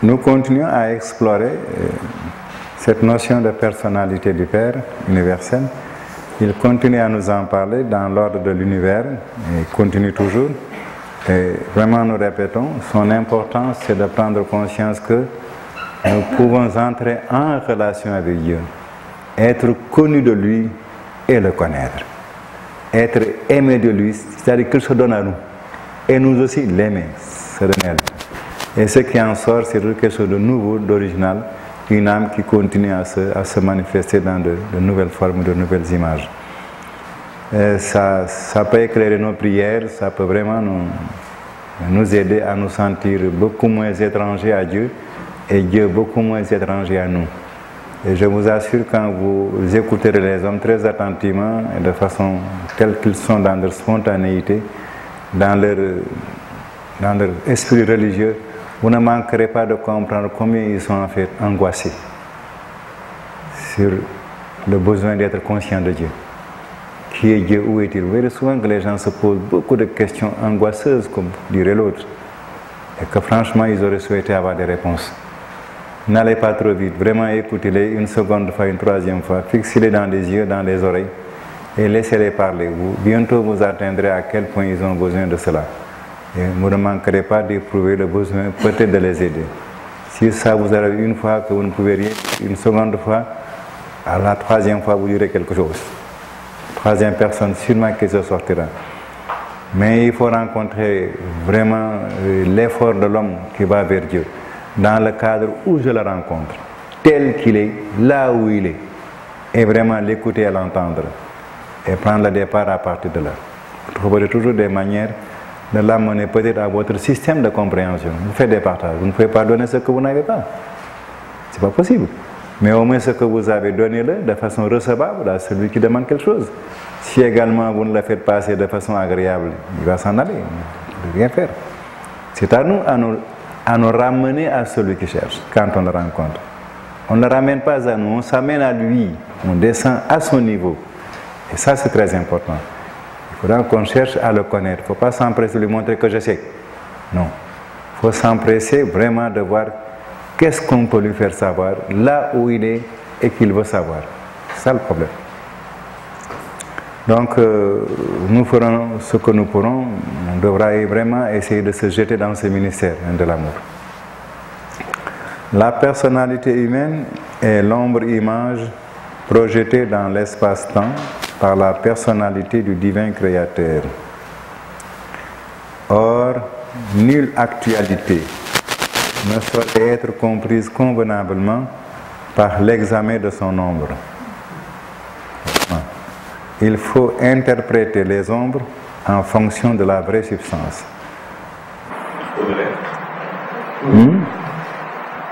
Nous continuons à explorer cette notion de personnalité du Père universel. Il continue à nous en parler dans l'ordre de l'univers et continue toujours. Et vraiment, nous répétons, son importance, c'est de prendre conscience que nous pouvons entrer en relation avec Dieu, être connus de lui et le connaître, être aimé de lui, c'est-à-dire qu'il se donne à nous, et nous aussi l'aimer, se donner à lui. Et ce qui en sort, c'est quelque chose de nouveau, d'original, une âme qui continue à se manifester dans de nouvelles formes, de nouvelles images. Ça peut éclairer nos prières, ça peut vraiment nous aider à nous sentir beaucoup moins étrangers à Dieu et Dieu beaucoup moins étranger à nous. Et je vous assure, quand vous écouterez les hommes très attentivement et de façon telle qu'ils sont dans leur spontanéité, dans leur esprit religieux, vous ne manquerez pas de comprendre combien ils sont en fait angoissés sur le besoin d'être conscient de Dieu. Qui est Dieu? Où est-il? Vous verrez souvent que les gens se posent beaucoup de questions angoisseuses, comme dirait l'autre, et que franchement, ils auraient souhaité avoir des réponses. N'allez pas trop vite, vraiment écoutez-les une seconde fois, une troisième fois, fixez-les dans les yeux, dans les oreilles, et laissez-les parler. Bientôt, vous atteindrez à quel point ils ont besoin de cela. Et vous ne manquerez pas d'éprouver le besoin peut-être de les aider. Si ça vous arrive une fois que vous ne pouvez rien, une seconde fois, à la troisième fois, vous direz quelque chose. Troisième personne, sûrement qui se sortira. Mais il faut rencontrer vraiment l'effort de l'homme qui va vers Dieu, dans le cadre où je le rencontre, tel qu'il est, là où il est, et vraiment l'écouter et l'entendre, et prendre le départ à partir de là. Vous trouverez toujours des manières de l'amener peut-être à votre système de compréhension. Vous faites des partages, vous ne pouvez pas donner ce que vous n'avez pas. Ce n'est pas possible. Mais au moins ce que vous avez, donnez-le de façon recevable à celui qui demande quelque chose. Si également vous ne le faites passer de façon agréable, il va s'en aller, il ne peut rien faire. C'est à nous à nous ramener à celui qui cherche quand on le rencontre. On ne le ramène pas à nous, on s'amène à lui, on descend à son niveau. Et ça, c'est très important. Il faudra qu'on cherche à le connaître. Il ne faut pas s'empresser de lui montrer que je sais. Non. Il faut s'empresser vraiment de voir qu'est-ce qu'on peut lui faire savoir, là où il est et qu'il veut savoir. C'est ça le problème. Donc, nous ferons ce que nous pourrons. On devra vraiment essayer de se jeter dans ce ministère de l'amour. La personnalité humaine est l'ombre-image projetée dans l'espace-temps par la personnalité du divin créateur. Or, nulle actualité ne saurait être comprise convenablement par l'examen de son ombre. Il faut interpréter les ombres en fonction de la vraie substance.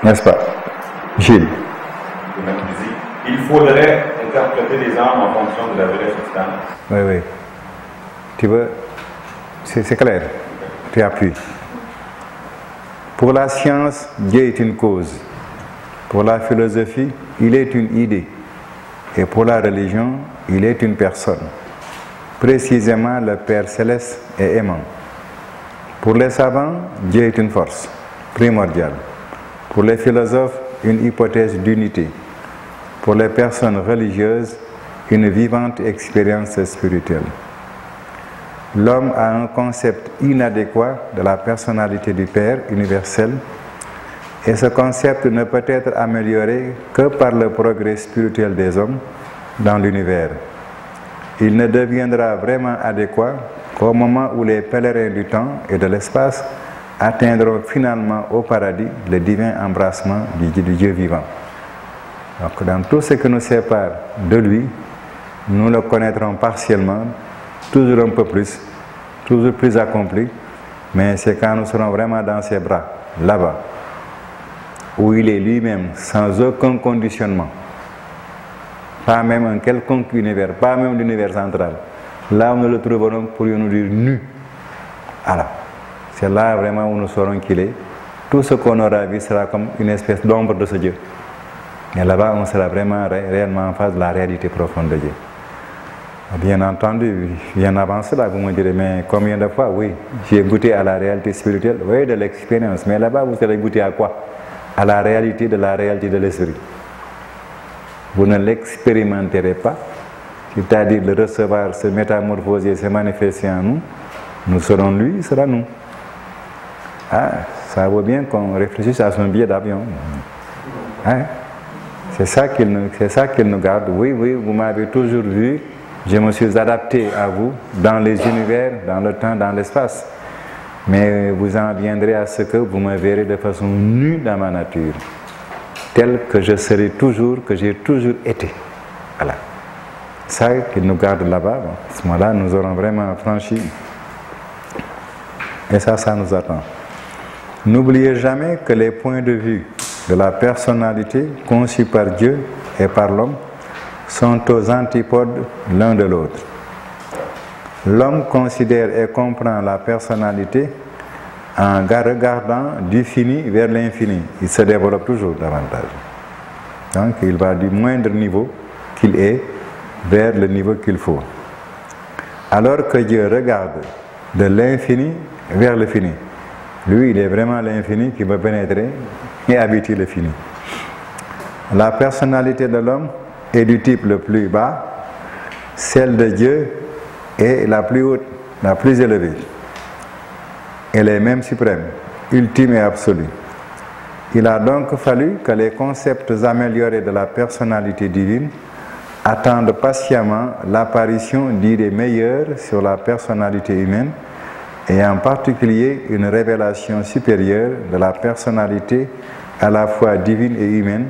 N'est-ce pas, Gilles? Il faudrait interpréter les ombres en fonction de la vraie substance. Oui, oui. Tu veux? C'est clair. Tu appuies. Pour la science, Dieu est une cause. Pour la philosophie, il est une idée. Et pour la religion, il est une personne. Précisément, le Père Céleste est aimant. Pour les savants, Dieu est une force primordiale. Pour les philosophes, une hypothèse d'unité. Pour les personnes religieuses, une vivante expérience spirituelle. L'homme a un concept inadéquat de la personnalité du Père universel, et ce concept ne peut être amélioré que par le progrès spirituel des hommes dans l'univers. Il ne deviendra vraiment adéquat qu'au moment où les pèlerins du temps et de l'espace atteindront finalement au paradis le divin embrassement du Dieu vivant. Donc dans tout ce qui nous sépare de lui, nous le connaîtrons partiellement, toujours un peu plus, toujours plus accompli, mais c'est quand nous serons vraiment dans ses bras, là-bas, où il est lui-même, sans aucun conditionnement, pas même un quelconque univers, pas même l'univers central. Là où nous le trouverons, pourrions-nous dire nu. Alors, c'est là vraiment où nous saurons qu'il est. Tout ce qu'on aura vu sera comme une espèce d'ombre de ce Dieu. Et là-bas, on sera vraiment réellement en face de la réalité profonde de Dieu. Bien entendu, bien avant cela, vous me direz, mais combien de fois? Oui, j'ai goûté à la réalité spirituelle, oui, de l'expérience. Mais là-bas, vous allez goûter à quoi? À la réalité de l'esprit. Vous ne l'expérimenterez pas, c'est-à-dire le recevoir, se métamorphoser, se manifester en nous. Nous serons lui, il sera nous. Ah, ça vaut bien qu'on réfléchisse à son billet d'avion. Hein? C'est ça qu'il nous garde. Oui, oui, vous m'avez toujours vu. Je me suis adapté à vous dans les univers, dans le temps, dans l'espace. Mais vous en viendrez à ce que vous me verrez de façon nue dans ma nature, tel que je serai toujours, que j'ai toujours été. Voilà. Ça qu'il nous garde là-bas, bon, à ce moment-là, nous aurons vraiment franchi. Et ça nous attend. N'oubliez jamais que les points de vue de la personnalité conçue par Dieu et par l'homme sont aux antipodes l'un de l'autre. L'homme considère et comprend la personnalité en regardant du fini vers l'infini. Il se développe toujours davantage. Donc il va du moindre niveau qu'il est vers le niveau qu'il faut. Alors que Dieu regarde de l'infini vers le fini. Lui, il est vraiment l'infini qui veut pénétrer et habiter le fini. La personnalité de l'homme est du type le plus bas, celle de Dieu est la plus haute, la plus élevée. Elle est même suprême, ultime et absolue. Il a donc fallu que les concepts améliorés de la personnalité divine attendent patiemment l'apparition d'idées meilleures sur la personnalité humaine, et en particulier une révélation supérieure de la personnalité à la fois divine et humaine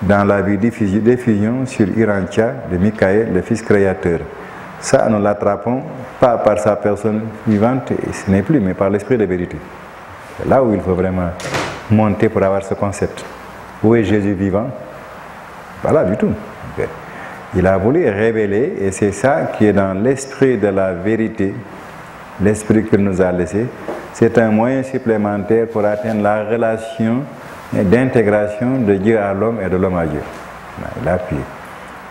dans la vie d'effusion sur Urantia de Michael, le Fils créateur. Ça, nous l'attrapons pas par sa personne vivante, et ce n'est plus, mais par l'esprit de vérité. C'est là où il faut vraiment monter pour avoir ce concept. Où est Jésus vivant? Pas là du tout. Il a voulu révéler, et c'est ça qui est dans l'esprit de la vérité, l'esprit qu'il nous a laissé. C'est un moyen supplémentaire pour atteindre la relation d'intégration de Dieu à l'homme et de l'homme à Dieu. Il a appuyé.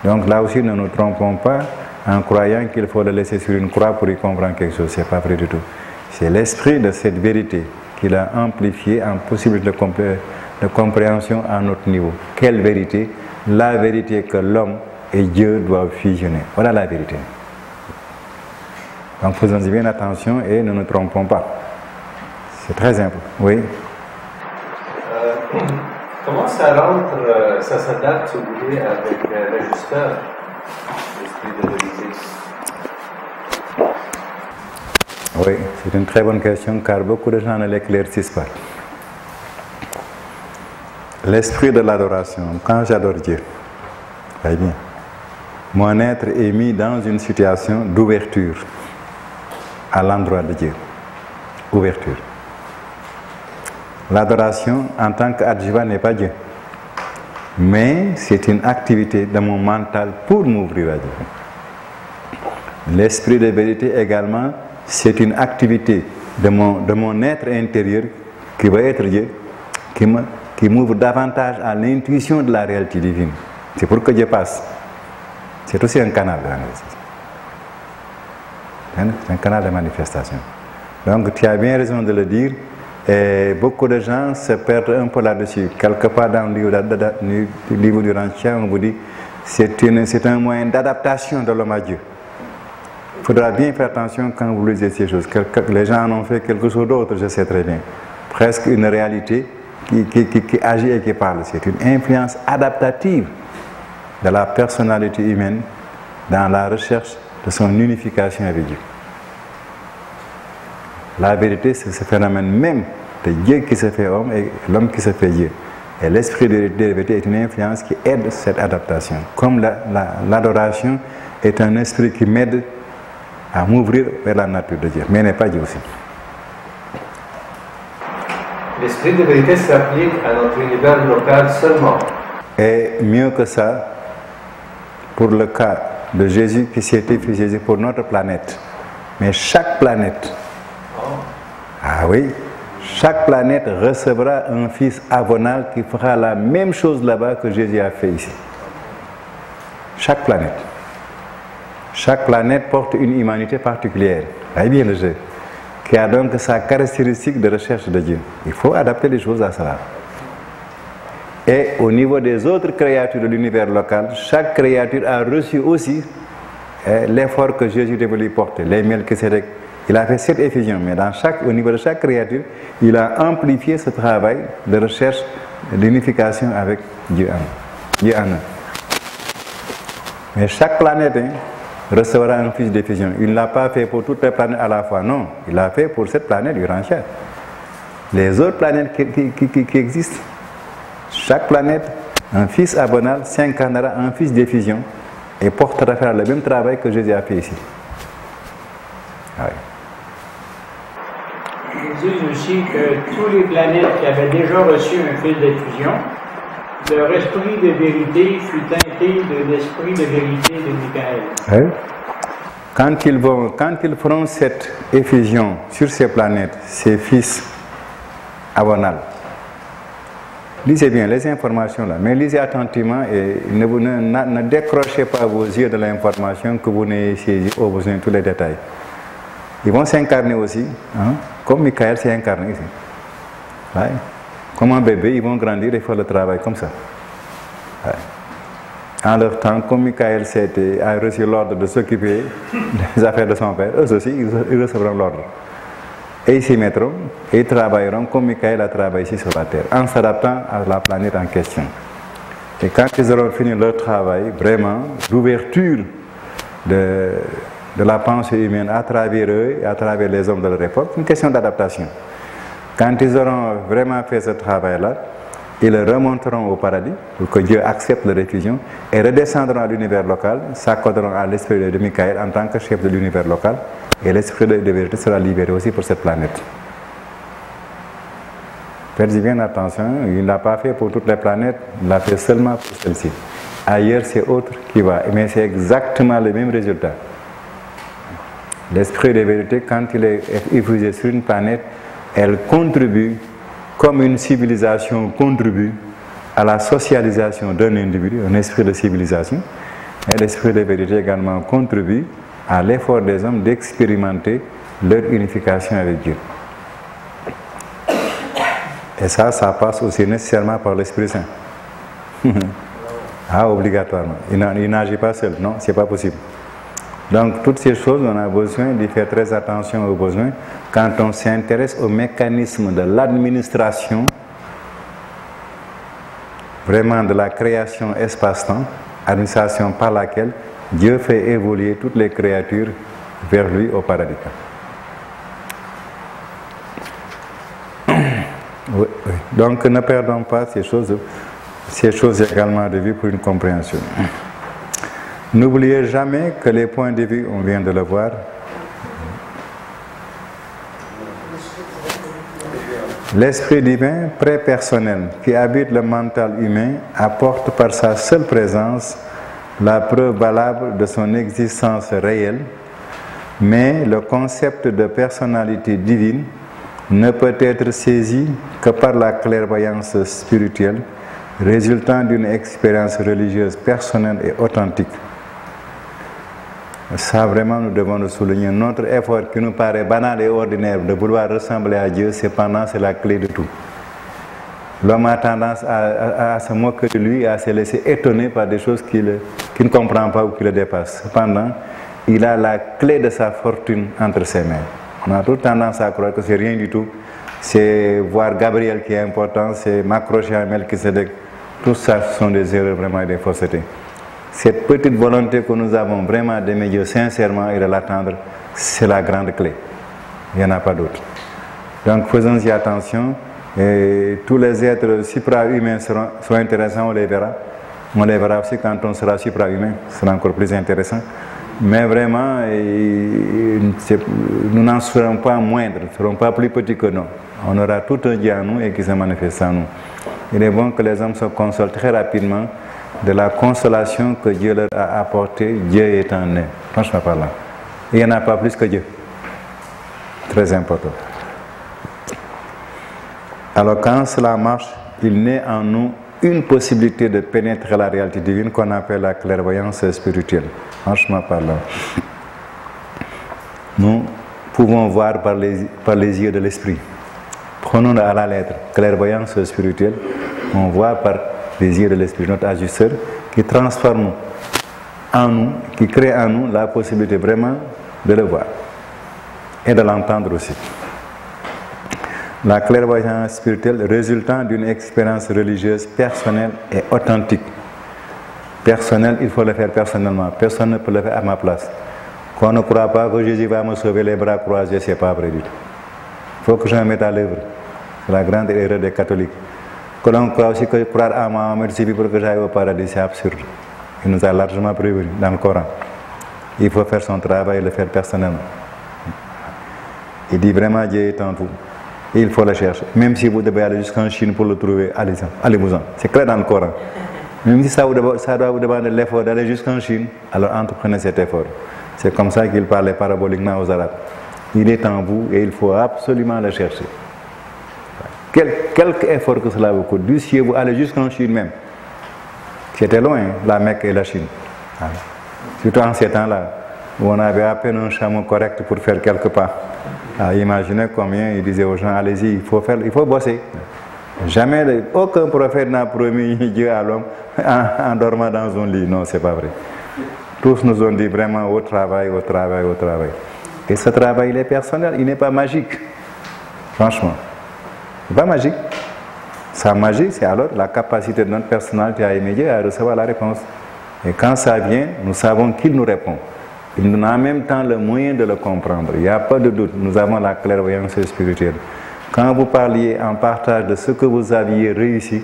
Donc là aussi, ne nous trompons pas en croyant qu'il faut le laisser sur une croix pour y comprendre quelque chose. Ce n'est pas vrai du tout. C'est l'esprit de cette vérité qu'il a amplifié en possibilité de compréhension à notre niveau. Quelle vérité? La vérité que l'homme et Dieu doivent fusionner. Voilà la vérité. Donc faisons-y bien attention et ne nous trompons pas. C'est très important. Oui. Comment ça rentre, ça s'adapte, si vous voulez, avec l'ajusteur, l'esprit de vérité? Oui, c'est une très bonne question car beaucoup de gens ne l'éclaircissent pas. L'esprit de l'adoration, quand j'adore Dieu, très bien, mon être est mis dans une situation d'ouverture à l'endroit de Dieu. Ouverture. L'adoration en tant qu'adjuvant n'est pas Dieu, mais c'est une activité de mon mental pour m'ouvrir à Dieu. L'esprit de vérité également, c'est une activité de mon être intérieur qui va être Dieu, qui m'ouvre davantage à l'intuition de la réalité divine. C'est pour que Dieu passe. C'est aussi un canal de manifestation. C'est un canal de manifestation. Donc tu as bien raison de le dire. Et beaucoup de gens se perdent un peu là-dessus. Quelque part dans le livre du Ranchia, on vous dit c'est un moyen d'adaptation de l'homme à Dieu. Il faudra bien faire attention quand vous lisez ces choses. Les gens en ont fait quelque chose d'autre, je sais très bien. Presque une réalité qui agit et qui parle. C'est une influence adaptative de la personnalité humaine dans la recherche de son unification avec Dieu. La vérité, c'est ce phénomène même de Dieu qui se fait homme et l'homme qui se fait Dieu. Et l'esprit de vérité est une influence qui aide cette adaptation. Comme l'adoration est un esprit qui m'aide à m'ouvrir vers la nature de Dieu, mais n'est pas Dieu aussi. L'esprit de vérité s'applique à notre univers local seulement. Et mieux que ça, pour le cas de Jésus qui s'est effusé pour notre planète. Mais chaque planète, ah oui, chaque planète recevra un fils agonal qui fera la même chose là-bas que Jésus a fait ici. Chaque planète. Chaque planète porte une humanité particulière. Voyez bien le jeu. Qui a donc sa caractéristique de recherche de Dieu. Il faut adapter les choses à cela. Et au niveau des autres créatures de l'univers local, chaque créature a reçu aussi l'effort que Jésus devait lui porter. Les Melchisédek. Il a fait cette effusion, mais au niveau de chaque créature, il a amplifié ce travail de recherche d'unification avec Dieu en eux. Mais chaque planète recevra un fils d'effusion. Il ne l'a pas fait pour toutes les planètes à la fois, non. Il l'a fait pour cette planète Urantia. Les autres planètes qui existent, chaque planète, un fils abonal s'incarnera un fils d'effusion et portera à faire le même travail que Jésus a fait ici. Oui. Ils disent aussi que tous les planètes qui avaient déjà reçu un fil d'effusion, leur esprit de vérité fut teinté de l'esprit de vérité de Michael. Oui. Quand ils feront cette effusion sur ces planètes, ces fils abonal, lisez bien les informations là, mais lisez attentivement et ne décrochez pas vos yeux de l'information que vous n'ayez saisi au besoin de tous les détails. Ils vont s'incarner aussi, hein, comme Michael s'est incarné ici. Ouais. Comme un bébé, ils vont grandir et faire le travail comme ça. Ouais. En leur temps, comme Michael a reçu l'ordre de s'occuper des affaires de son père, eux aussi, ils recevront l'ordre. Et ils s'y mettront et ils travailleront comme Michael a travaillé ici sur la terre, en s'adaptant à la planète en question. Et quand ils auront fini leur travail, vraiment, l'ouverture de la pensée humaine à travers eux et à travers les hommes de leur époque, une question d'adaptation. Quand ils auront vraiment fait ce travail-là, ils remonteront au paradis pour que Dieu accepte leur effusion et redescendront à l'univers local, s'accorderont à l'esprit de Michael en tant que chef de l'univers local et l'esprit de vérité sera libéré aussi pour cette planète. Faites bien attention, il ne l'a pas fait pour toutes les planètes, il l'a fait seulement pour celle-ci. ailleurs c'est autre qui va, mais c'est exactement le même résultat. L'esprit de vérité, quand il est diffusé sur une planète, elle contribue, comme une civilisation contribue à la socialisation d'un individu, un esprit de civilisation, et l'esprit de vérité également contribue à l'effort des hommes d'expérimenter leur unification avec Dieu. Et ça passe aussi nécessairement par l'Esprit Saint. Ah, obligatoirement. Il n'agit pas seul, non, c'est pas possible. Donc, toutes ces choses, on a besoin d'y faire très attention aux besoins quand on s'intéresse au mécanisme de l'administration, vraiment de la création espace-temps, administration par laquelle Dieu fait évoluer toutes les créatures vers lui au paradis. Oui, oui. Donc ne perdons pas ces choses également de vue pour une compréhension. N'oubliez jamais que les points de vue, on vient de le voir, l'Esprit divin prépersonnel qui habite le mental humain apporte par sa seule présence la preuve valable de son existence réelle, mais le concept de personnalité divine ne peut être saisi que par la clairvoyance spirituelle résultant d'une expérience religieuse personnelle et authentique. Ça vraiment nous devons le souligner. Notre effort qui nous paraît banal et ordinaire de vouloir ressembler à Dieu, cependant c'est la clé de tout. L'homme a tendance à se moquer de lui, à se laisser étonner par des choses qu'il ne comprend pas ou qui le dépassent. Cependant, il a la clé de sa fortune entre ses mains. On a toute tendance à croire que c'est rien du tout. C'est voir Gabriel qui est important, c'est m'accrocher à Melchisedec. Tout ça, ce sont des erreurs vraiment et des faussetés. Cette petite volonté que nous avons vraiment d'aimer Dieu sincèrement et de l'attendre, c'est la grande clé. Il n'y en a pas d'autre. Donc faisons-y attention. Et tous les êtres supra-humains sont intéressants, on les verra. On les verra aussi quand on sera supra-humain, ce sera encore plus intéressant. Mais vraiment, nous n'en serons pas moindres, nous ne serons pas plus petits que nous. On aura tout un Dieu en nous et qui se manifeste en nous. Il est bon que les hommes se consolent très rapidement de la consolation que Dieu leur a apportée, Dieu étant né. Franchement parlant. Il n'y en a pas plus que Dieu. Très important. Alors quand cela marche, il naît en nous une possibilité de pénétrer la réalité divine qu'on appelle la clairvoyance spirituelle. Franchement parlant. Nous pouvons voir par les yeux de l'esprit. Prenons-le à la lettre. Clairvoyance spirituelle, on voit par les yeux de l'esprit, notre ajusteur, qui transforme en nous, qui crée en nous la possibilité vraiment de le voir et de l'entendre aussi. La clairvoyance spirituelle résultant d'une expérience religieuse personnelle et authentique. Personnelle, il faut le faire personnellement. Personne ne peut le faire à ma place. Qu'on ne croit pas que Jésus va me sauver les bras croisés, ce n'est pas vrai du tout. Il faut que je me mette à l'œuvre. C'est la grande erreur des catholiques. Que l'on croit aussi que croire à Mohamed suffit pour que j'aille au paradis, c'est absurde. Il nous a largement prévenu dans le Coran. Il faut faire son travail et le faire personnellement. Il dit vraiment Dieu est en vous. Et il faut le chercher. Même si vous devez aller jusqu'en Chine pour le trouver, allez-vous-en. C'est clair dans le Coran. Même si ça doit vous demander l'effort d'aller jusqu'en Chine, alors entreprenez cet effort. C'est comme ça qu'il parlait paraboliquement aux Arabes. Il est en vous et il faut absolument le chercher. Quelque effort que cela vous coûte, du ciel vous allez jusqu'en Chine même. C'était loin, la Mecque et la Chine. Surtout en ces temps-là, où on avait à peine un chameau correct pour faire quelques pas. Imaginez combien il disait aux gens, allez-y, il faut bosser. Jamais, aucun prophète n'a promis Dieu à l'homme en dormant dans un lit. Non, c'est pas vrai. Tous nous ont dit vraiment au travail, au travail, au travail. Et ce travail, il est personnel, il n'est pas magique. Franchement. Il n'est pas magique. Sa magie, c'est alors la capacité de notre personnalité à aimer Dieu et à recevoir la réponse. Et quand ça vient, nous savons qu'il nous répond. Il nous a en même temps le moyen de le comprendre. Il n'y a pas de doute, nous avons la clairvoyance spirituelle. Quand vous parliez en partage de ce que vous aviez réussi,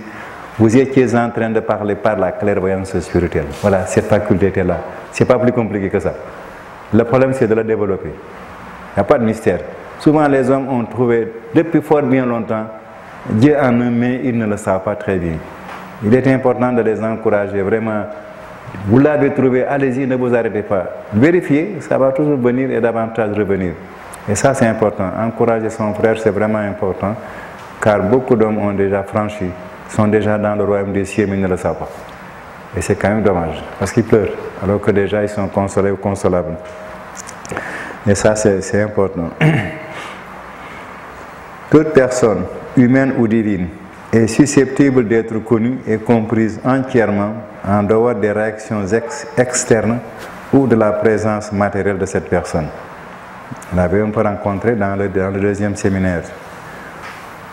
vous étiez en train de parler par la clairvoyance spirituelle. Voilà, cette faculté était là. Ce n'est pas plus compliqué que ça. Le problème, c'est de la développer. Il n'y a pas de mystère. Souvent, les hommes ont trouvé, depuis fort bien longtemps, Dieu en eux, mais ils ne le savent pas très bien. Il est important de les encourager vraiment Vous l'avez trouvé, allez-y, ne vous arrêtez pas. Vérifiez, ça va toujours venir et davantage revenir. Et ça, c'est important. Encourager son frère, c'est vraiment important, car beaucoup d'hommes ont déjà franchi, sont déjà dans le royaume des cieux, mais ils ne le savent pas. Et c'est quand même dommage, parce qu'ils pleurent, alors que déjà ils sont consolés ou consolables. Et ça, c'est important. Toute personne, humaine ou divine, est susceptible d'être connue et comprise entièrement en dehors des réactions externes ou de la présence matérielle de cette personne. On l'avait un peu rencontré dans le deuxième séminaire.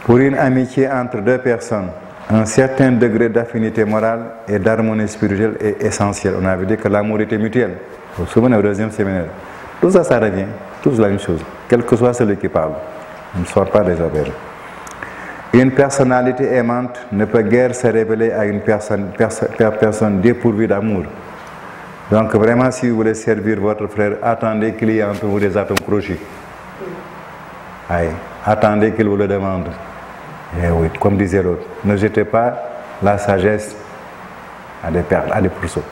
Pour une amitié entre deux personnes, un certain degré d'affinité morale et d'harmonie spirituelle est essentiel. On avait dit que l'amour était mutuel. Vous vous souvenez au deuxième séminaire. Tout ça, ça revient. Tout la même chose. Quel que soit celui qui parle. On ne sort pas des auberges. Une personnalité aimante ne peut guère se révéler à une personne dépourvue d'amour. Donc vraiment, si vous voulez servir votre frère, attendez qu'il y ait entre vous des atomes crochus. Allez, attendez qu'il vous le demande. Et oui, comme disait l'autre, ne jetez pas la sagesse à des perles, à des pourceaux.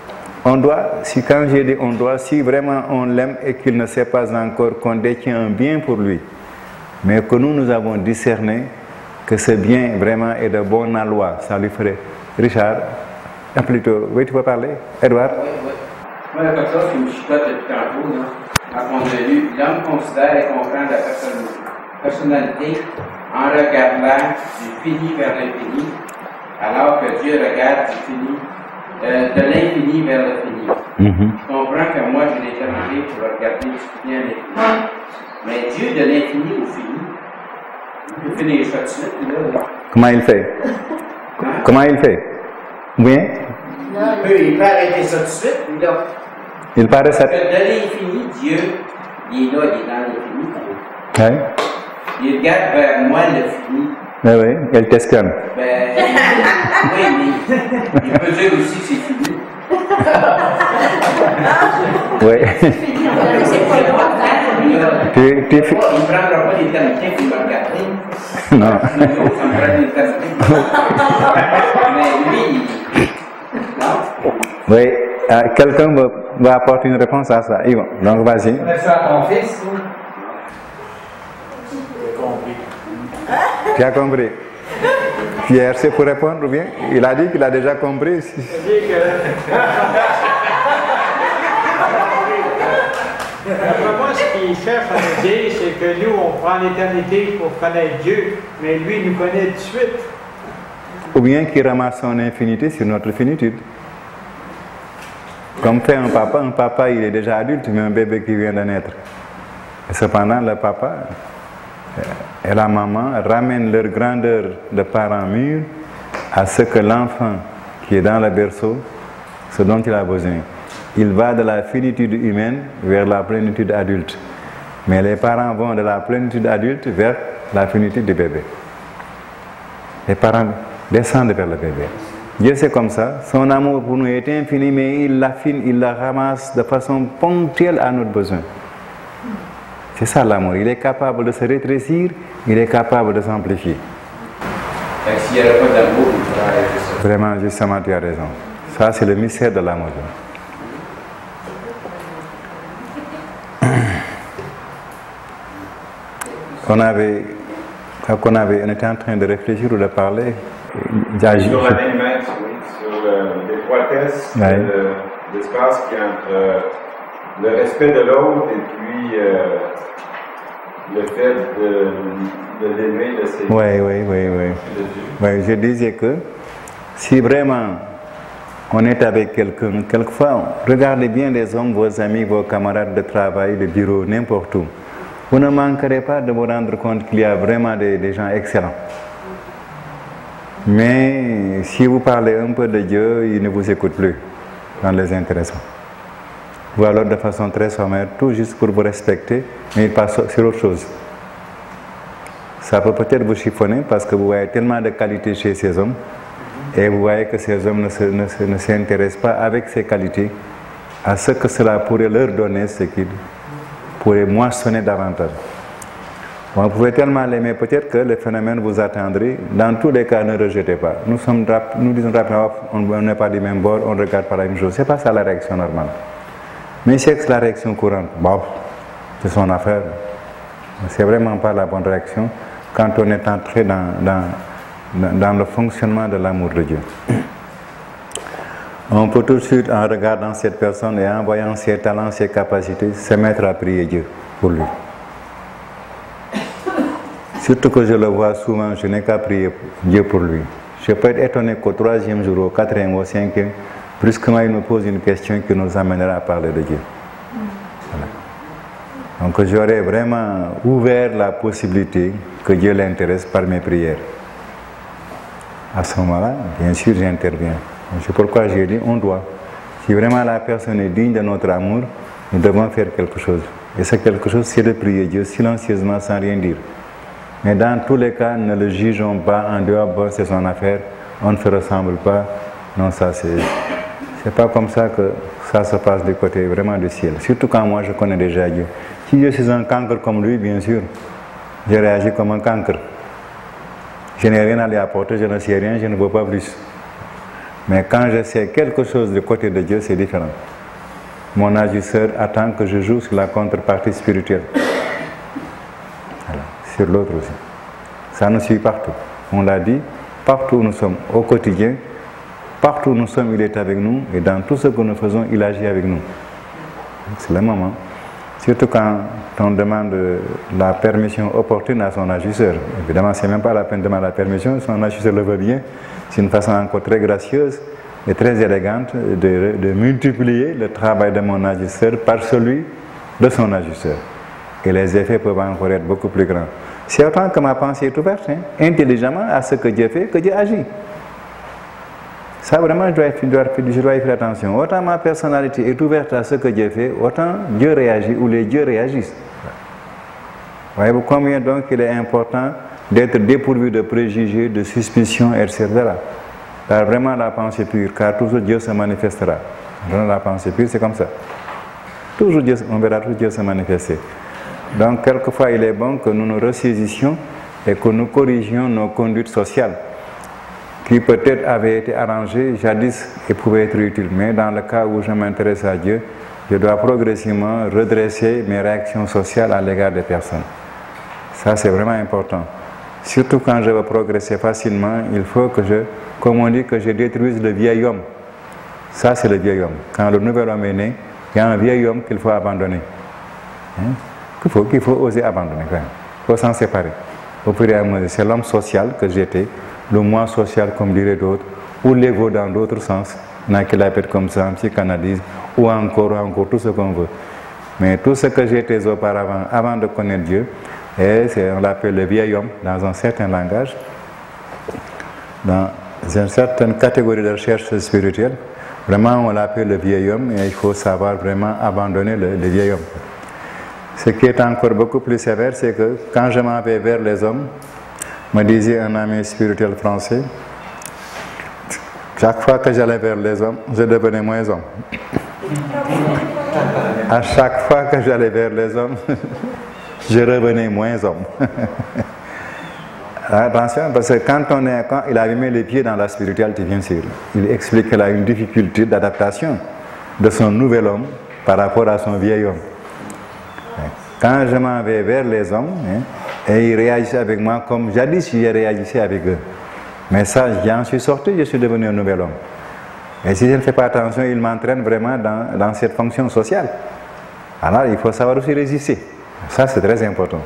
On doit, quand j'ai dit on doit, si vraiment on l'aime et qu'il ne sait pas encore qu'on détient un bien pour lui, mais que nous avons discerné que ce bien vraiment est de bon aloi, ça lui ferait. Richard, plutôt, oui, tu peux parler? Edouard? Oui, oui. Moi, il y a quelque chose qui me chicote depuis tantôt, là. Quand on a lu, l'homme considère et comprend la personnalité en regardant du fini vers l'infini, alors que Dieu regarde du fini, de l'infini vers le fini. Je comprends que moi, j'ai l'éternité pour regarder du fini à l'infini. Mais Dieu de l'infini au fini, il peut finir ça tout de suite, là. Comment il fait? Hein? Comment il fait? Bien? Il peut arrêter ça tout de suite, puis là. Il paraît ça. De l'infini, Dieu, il est là, il est dans l'infini. Oui. Il regarde vers moi le fini. Oui, oui, elle t'espionne. Ben, oui, mais il peut dire aussi que c'est fini. Oui. Il ne prendra pas l'éternité pour me regarder. Non. Ça me prend l'éternité. Mais lui, non. Oui, quelqu'un va apporter une réponse à ça. Yvon, donc vas-y. Ça à ton fils, ou? Tu as compris? Pierre, c'est pour répondre ou bien? Il a dit qu'il a déjà compris. Moi, ce qu'il cherche à nous dire, c'est que nous, on prend l'éternité pour connaître Dieu, mais lui, il nous connaît tout de suite. Ou bien qu'il ramasse son infinité sur notre finitude. Comme fait un papa, il est déjà adulte, mais un bébé qui vient de naître. Et cependant, le papa et la maman ramènent leur grandeur de parents mûrs à ce que l'enfant qui est dans le berceau, ce dont il a besoin. Il va de la finitude humaine vers la plénitude adulte. Mais les parents vont de la plénitude adulte vers la finitude du bébé. Les parents descendent vers le bébé. Dieu c'est comme ça. Son amour pour nous est infini, mais il l'affine, il la ramasse de façon ponctuelle à notre besoin. C'est ça l'amour. Il est capable de se rétrécir, il est capable de s'amplifier. S'il n'y avait pas d'amour, il faudrait arrêter ça. Vraiment, justement, tu as raison. Ça, c'est le mystère de l'amour. On était en train de réfléchir ou de parler d'agir. Sur la limite, oui, sur l'étroitesse de l'espace qui est entre le respect de l'autre et puis le fait de l'aimer, de s'aimer. Oui, je disais que si vraiment on est avec quelqu'un, quelquefois, regardez bien les hommes, vos amis, vos camarades de travail, de bureau, n'importe où. Vous ne manquerez pas de vous rendre compte qu'il y a vraiment des gens excellents. Mais si vous parlez un peu de Dieu, il ne vous écoute plus dans les intéressants. Ou alors de façon très sommaire, tout juste pour vous respecter, mais il passe sur autre chose. Ça peut peut-être vous chiffonner parce que vous voyez tellement de qualités chez ces hommes et vous voyez que ces hommes ne s'intéressent pas avec ces qualités à ce que cela pourrait leur donner, ce qu'ils pourraient moissonner davantage. Vous pouvez tellement l'aimer, peut-être que le phénomène vous attendrait. Dans tous les cas, ne rejetez pas. Nous disons rapidement, on n'est pas du même bord, on ne regarde pas la même chose. Ce n'est pas ça la réaction normale. Mais c'est la réaction courante. Bon, c'est son affaire. C'est vraiment pas la bonne réaction quand on est entré dans le fonctionnement de l'amour de Dieu. On peut tout de suite, en regardant cette personne et en voyant ses talents, ses capacités, se mettre à prier Dieu pour lui. Surtout que je le vois souvent, je n'ai qu'à prier Dieu pour lui. Je peux être étonné qu'au 3e jour, au 4e, au 5e, brusquement il me pose une question qui nous amènera à parler de Dieu. Voilà. Donc j'aurais vraiment ouvert la possibilité que Dieu l'intéresse par mes prières. À ce moment-là, bien sûr, j'interviens. C'est pourquoi j'ai dit, on doit. Si vraiment la personne est digne de notre amour, nous devons faire quelque chose. Et ce quelque chose, c'est de prier Dieu silencieusement, sans rien dire. Mais dans tous les cas, ne le jugeons pas en dehors, bon, c'est son affaire, on ne se ressemble pas. Non, ça c'est pas comme ça que ça se passe du côté vraiment du ciel. Surtout quand moi je connais déjà Dieu. Si je suis un cancre comme lui, bien sûr, je réagis comme un cancre. Je n'ai rien à lui apporter, je ne sais rien, je ne veux pas plus. Mais quand je sais quelque chose du côté de Dieu, c'est différent. Mon agisseur attend que je joue sur la contrepartie spirituelle. Voilà. Sur l'autre aussi. Ça nous suit partout. On l'a dit, partout où nous sommes, au quotidien, partout où nous sommes, il est avec nous, et dans tout ce que nous faisons, il agit avec nous. C'est le moment. Surtout quand on demande la permission opportune à son agisseur. Évidemment, ce n'est même pas la peine de demander la permission, son agisseur le veut bien. C'est une façon encore très gracieuse et très élégante de multiplier le travail de mon agisseur par celui de son agisseur. Et les effets peuvent encore être beaucoup plus grands. C'est autant que ma pensée est ouverte, intelligemment à ce que Dieu fait, que Dieu agit. Ça vraiment, je dois y faire attention. Autant ma personnalité est ouverte à ce que Dieu fait, autant Dieu réagit ou les dieux réagissent. Voyez-vous combien donc il est important d'être dépourvu de préjugés, de suspicions, etc. Car vraiment la pensée pure, car toujours Dieu se manifestera. Vraiment, la pensée pure, c'est comme ça. Toujours Dieu, on verra toujours Dieu se manifester. Donc quelquefois il est bon que nous nous ressaisissions et que nous corrigions nos conduites sociales, qui peut-être avaient été arrangées jadis et pouvaient être utiles. Mais dans le cas où je m'intéresse à Dieu, je dois progressivement redresser mes réactions sociales à l'égard des personnes. Ça c'est vraiment important. Surtout quand je veux progresser facilement, il faut que comme on dit, que je détruise le vieil homme. Ça c'est le vieil homme. Quand le nouvel homme est né, il y a un vieil homme qu'il faut abandonner. Qu'il faut oser abandonner quand même. Il faut s'en séparer. Au fur et à mesure, c'est l'homme social que j'étais, le moi social comme dirait d'autres, ou l'ego dans d'autres sens, n'a qu'il appelle comme ça en psychanalyse, ou encore tout ce qu'on veut. Mais tout ce que j'étais auparavant, avant de connaître Dieu, on l'appelle le vieil homme dans un certain langage, dans une certaine catégorie de recherche spirituelle. Vraiment, on l'appelle le vieil homme et il faut savoir vraiment abandonner le vieil homme. Ce qui est encore beaucoup plus sévère, c'est que quand je m'en vais vers les hommes, me disait un ami spirituel français, chaque fois que j'allais vers les hommes, je devenais moins homme. À chaque fois que j'allais vers les hommes, je revenais moins homme. Attention, parce que quand il avait mis les pieds dans la spiritualité, bien sûr, il explique qu'il a une difficulté d'adaptation de son nouvel homme par rapport à son vieil homme. Quand je m'en vais vers les hommes, et ils réagissent avec moi comme jadis je réagissais avec eux. Mais ça, j'en suis sorti, je suis devenu un nouvel homme. Et si je ne fais pas attention, ils m'entraînent vraiment dans cette fonction sociale. Alors il faut savoir aussi résister. Ça, c'est très important.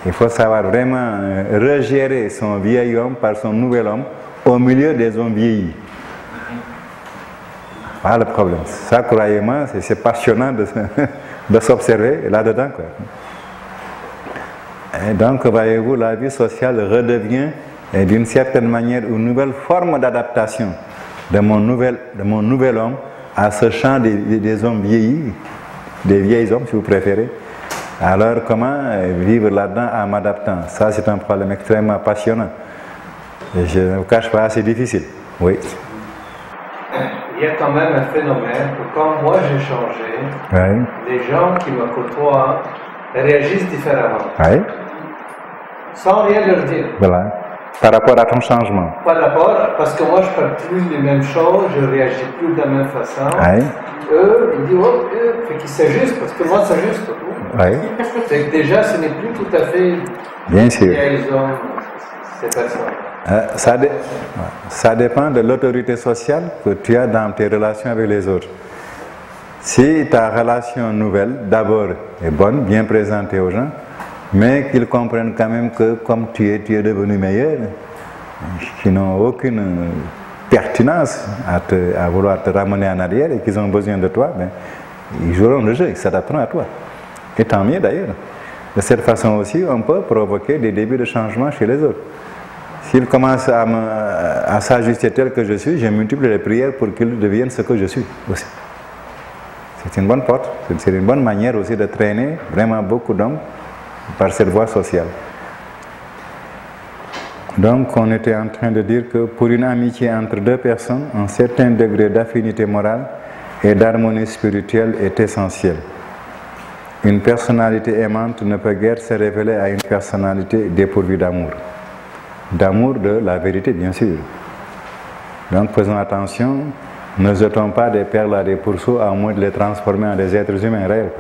Il faut savoir vraiment regérer son vieil homme par son nouvel homme au milieu des hommes vieillis. Voilà le problème. Ça, croyez-moi, c'est passionnant de s'observer là-dedans. Et donc, voyez-vous, la vie sociale redevient d'une certaine manière une nouvelle forme d'adaptation de mon nouvel homme à ce champ des hommes vieillis, des vieils hommes si vous préférez. Alors comment vivre là-dedans en m'adaptant? Ça c'est un problème extrêmement passionnant. Et je ne vous cache pas, c'est difficile. Oui. Il y a quand même un phénomène que quand moi j'ai changé, les gens qui me côtoient réagissent différemment. Oui. Sans rien leur dire. Voilà. Par rapport à ton changement. Par rapport, parce que moi je ne parle plus les mêmes choses, je ne réagis plus de la même façon. Oui. Eux, ils disent, oh, fait qu'ils s'ajustent, parce que moi s'ajuste. Oui. C'est que déjà, ce n'est plus tout à fait. Bien sûr. Ces personnes. Ça dépend de l'autorité sociale que tu as dans tes relations avec les autres. Si ta relation nouvelle, d'abord, est bonne, bien présentée aux gens, mais qu'ils comprennent quand même que comme tu es devenu meilleur, qu'ils n'ont aucune pertinence à vouloir te ramener en arrière et qu'ils ont besoin de toi, ben, ils joueront le jeu, ils s'adapteront à toi. Et tant mieux d'ailleurs. De cette façon aussi, on peut provoquer des débuts de changement chez les autres. S'ils commencent à s'ajuster tel que je suis, je multiplie les prières pour qu'ils deviennent ce que je suis aussi. C'est une bonne porte, c'est une bonne manière aussi de traîner vraiment beaucoup d'hommes par cette voie sociale. Donc on était en train de dire que pour une amitié entre deux personnes, un certain degré d'affinité morale et d'harmonie spirituelle est essentiel. Une personnalité aimante ne peut guère se révéler à une personnalité dépourvue d'amour. D'amour de la vérité, bien sûr. Donc faisons attention, ne jetons pas des perles à des pourceaux à moins de les transformer en des êtres humains réels.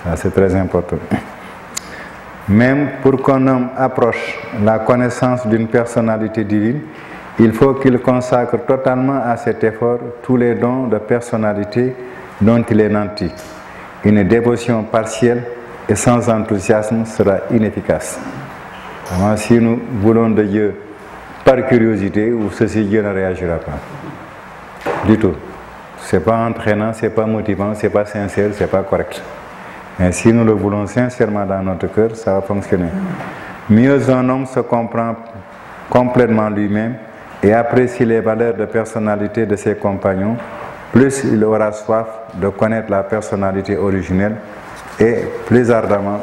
Ça c'est très important. Même pour qu'un homme approche la connaissance d'une personnalité divine, il faut qu'il consacre totalement à cet effort tous les dons de personnalité dont il est nanti. Une dévotion partielle et sans enthousiasme sera inefficace. Alors, si nous voulons de Dieu par curiosité, ou ceci, Dieu ne réagira pas. Du tout. Ce n'est pas entraînant, ce n'est pas motivant, ce n'est pas sincère, ce n'est pas correct. Mais si nous le voulons sincèrement dans notre cœur, ça va fonctionner. Mieux un homme se comprend complètement lui-même et apprécie les valeurs de personnalité de ses compagnons, plus il aura soif de connaître la personnalité originelle et plus ardemment,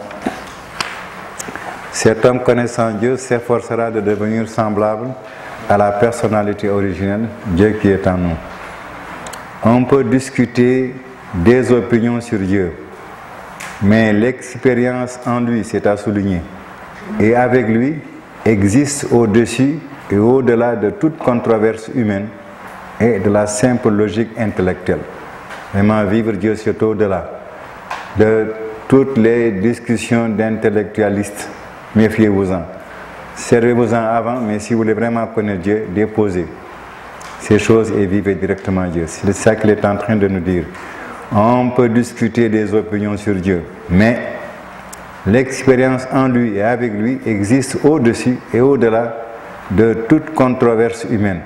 cet homme connaissant Dieu s'efforcera de devenir semblable à la personnalité originelle, Dieu qui est en nous. On peut discuter des opinions sur Dieu, mais l'expérience en lui, c'est à souligner, et avec lui, existe au-dessus et au-delà de toute controverse humaine et de la simple logique intellectuelle. Vraiment, vivre Dieu, c'est au-delà de toutes les discussions d'intellectualistes. Méfiez-vous-en. Servez-vous-en avant, mais si vous voulez vraiment connaître Dieu, déposez ces choses et vivez directement Dieu. C'est ça qu'il est en train de nous dire. On peut discuter des opinions sur Dieu, mais l'expérience en lui et avec lui existe au-dessus et au-delà de toute controverse humaine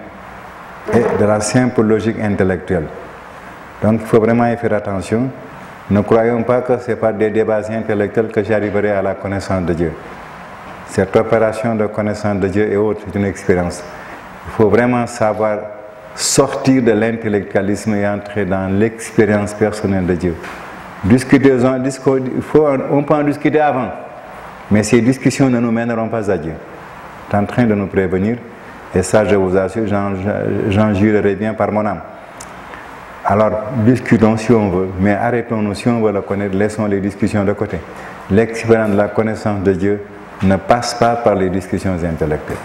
et de la simple logique intellectuelle. Donc il faut vraiment y faire attention. Ne croyons pas que c'est par des débats intellectuels que j'arriverai à la connaissance de Dieu. Cette opération de connaissance de Dieu est autre, c'est une expérience. Il faut vraiment savoir sortir de l'intellectualisme et entrer dans l'expérience personnelle de Dieu. Discutez-en, on peut en discuter avant, mais ces discussions ne nous mèneront pas à Dieu. C'est en train de nous prévenir, et ça je vous assure, j'en jurerai bien par mon âme. Alors discutons si on veut, mais arrêtons-nous si on veut le connaître, laissons les discussions de côté. L'expérience de la connaissance de Dieu ne passe pas par les discussions intellectuelles.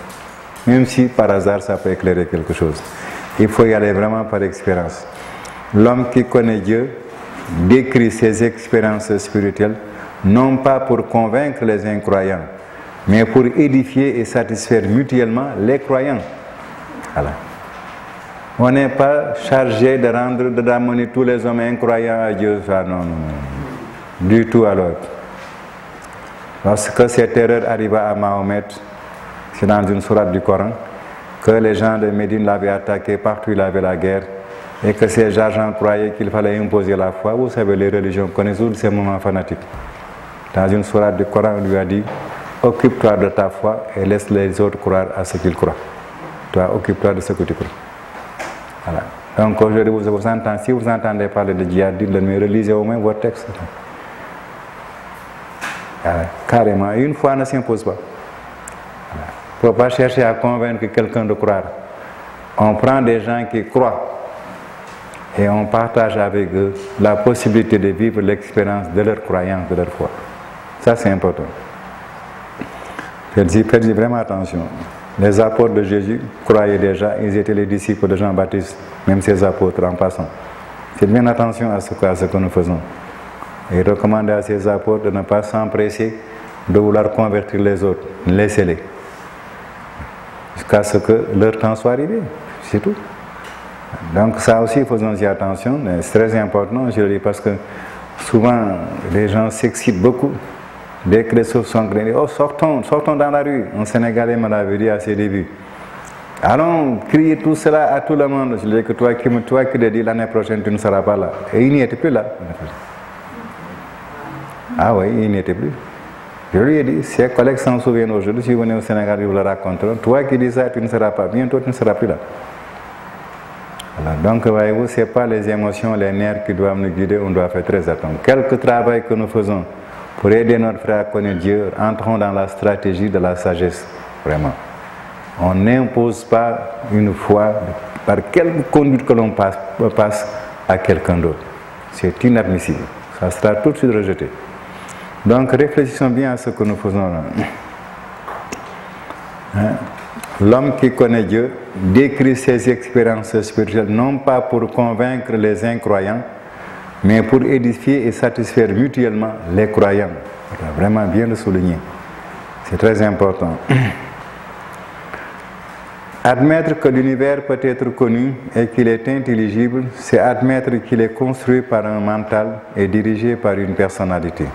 Même si par hasard ça peut éclairer quelque chose. Il faut y aller vraiment par expérience. L'homme qui connaît Dieu décrit ses expériences spirituelles non pas pour convaincre les incroyants, mais pour édifier et satisfaire mutuellement les croyants. Voilà. On n'est pas chargé de rendre, d'amener tous les hommes incroyants à Dieu. Ça, non. Du tout alors. Lorsque cette erreur arriva à Mahomet, c'est dans une sourate du Coran, que les gens de Médine l'avaient attaqué, partout il avait la guerre, et que ces gens croyaient qu'il fallait imposer la foi. Vous savez, les religions connaissent tous ces moments fanatiques. Dans une sourate du Coran, on lui a dit, occupe-toi de ta foi et laisse les autres croire à ce qu'ils croient. Toi, occupe-toi de ce que tu crois. Voilà. Donc aujourd'hui, si vous entendez parler de djihad, dites-le, mais relisez au moins votre texte. Voilà. Carrément, une foi ne s'impose pas. Il ne faut pas chercher à convaincre quelqu'un de croire. On prend des gens qui croient et on partage avec eux la possibilité de vivre l'expérience de leur croyance, de leur foi. Ça, c'est important. Faites vraiment attention. Les apôtres de Jésus croyaient déjà, ils étaient les disciples de Jean-Baptiste, même ces apôtres en passant. Faites bien attention à ce que nous faisons. Et recommandez à ces apôtres de ne pas s'empresser de vouloir convertir les autres. Laissez-les. Jusqu'à ce que leur temps soit arrivé. C'est tout. Donc ça aussi, faisons-y attention. C'est très important, je le dis, parce que souvent, les gens s'excitent beaucoup. Dès que les choses sont créées, oh, sortons dans la rue. Un Sénégalais me l'avait dit à ses débuts. Allons crier tout cela à tout le monde. Je lui ai dit que toi qui l'as dit l'année prochaine, tu ne seras pas là. Et il n'y était plus là. Ah oui, il n'y était plus. Je lui ai dit, ses collègues s'en souviennent aujourd'hui, si vous venez au Sénégal, ils vous le raconteront. Toi qui dis ça, tu ne seras pas. Bientôt, tu ne seras plus là. Voilà. Donc, voyez-vous, ce n'est pas les émotions, les nerfs qui doivent nous guider, on doit faire très attention. Quelque travail que nous faisons pour aider notre frère à connaître Dieu, entrons dans la stratégie de la sagesse, vraiment. On n'impose pas une foi par quelque conduite que l'on passe à quelqu'un d'autre. C'est inadmissible. Ça sera tout de suite rejeté. Donc réfléchissons bien à ce que nous faisons là. Hein? L'homme qui connaît Dieu décrit ses expériences spirituelles non pas pour convaincre les incroyants, mais pour édifier et satisfaire mutuellement les croyants. Il faut vraiment bien le souligner. C'est très important. Admettre que l'univers peut être connu et qu'il est intelligible, c'est admettre qu'il est construit par un mental et dirigé par une personnalité.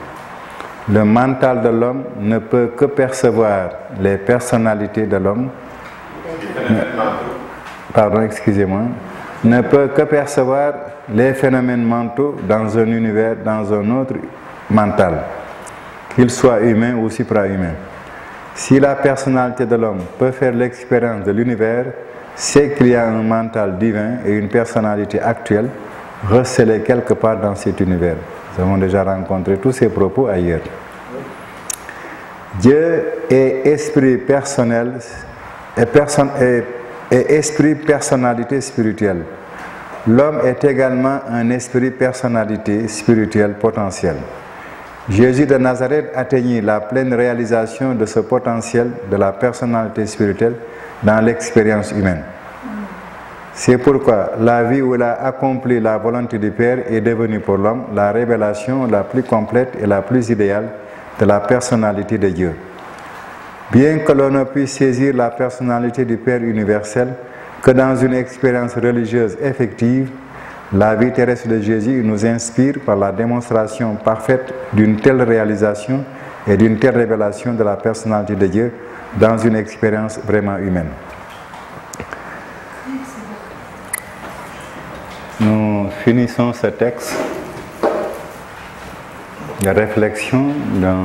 Le mental de l'homme ne peut que percevoir les personnalités de l'homme. Pardon, excusez-moi. Ne peut que percevoir les phénomènes mentaux dans un univers, dans un autre mental, qu'il soit humain ou suprahumain. Si la personnalité de l'homme peut faire l'expérience de l'univers, c'est qu'il y a un mental divin et une personnalité actuelle recélée quelque part dans cet univers. Nous avons déjà rencontré tous ces propos ailleurs. Dieu est esprit personnel et esprit personnalité spirituelle. L'homme est également un esprit personnalité spirituelle potentielle. Jésus de Nazareth atteignit la pleine réalisation de ce potentiel de la personnalité spirituelle dans l'expérience humaine. C'est pourquoi la vie où il a accompli la volonté du Père est devenue pour l'homme la révélation la plus complète et la plus idéale de la personnalité de Dieu. Bien que l'on ne puisse saisir la personnalité du Père universel que dans une expérience religieuse effective, la vie terrestre de Jésus nous inspire par la démonstration parfaite d'une telle réalisation et d'une telle révélation de la personnalité de Dieu dans une expérience vraiment humaine. Nous finissons ce texte de réflexion d'un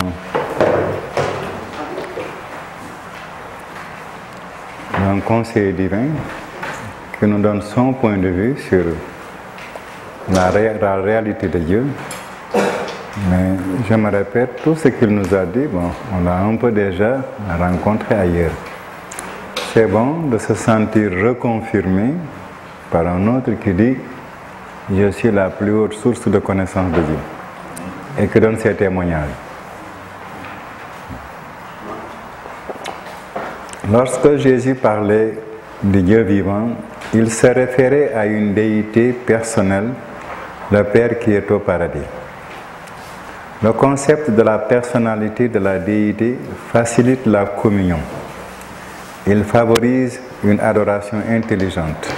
conseiller divin qui nous donne son point de vue sur la réalité de Dieu. Mais je me répète, tout ce qu'il nous a dit, bon, on l'a un peu déjà rencontré ailleurs. C'est bon de se sentir reconfirmé par un autre qui dit « Je suis la plus haute source de connaissance de Dieu » et qui donne ses témoignages. Lorsque Jésus parlait du Dieu vivant, il se référait à une déité personnelle, le Père qui est au paradis. Le concept de la personnalité de la déité facilite la communion. Il favorise une adoration intelligente.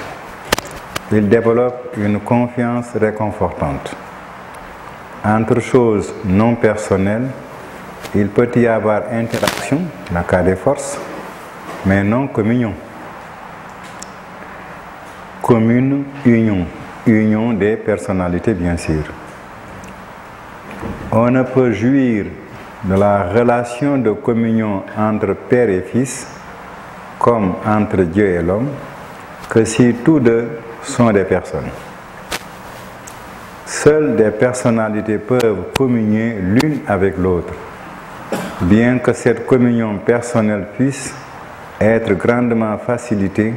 Il développe une confiance réconfortante. Entre choses non personnelles, il peut y avoir interaction, la cas des forces, mais non communion. Commune, union des personnalités bien sûr. On ne peut jouir de la relation de communion entre Père et Fils, comme entre Dieu et l'homme, que si tous deux sont des personnes. Seules des personnalités peuvent communier l'une avec l'autre, bien que cette communion personnelle puisse être grandement facilitée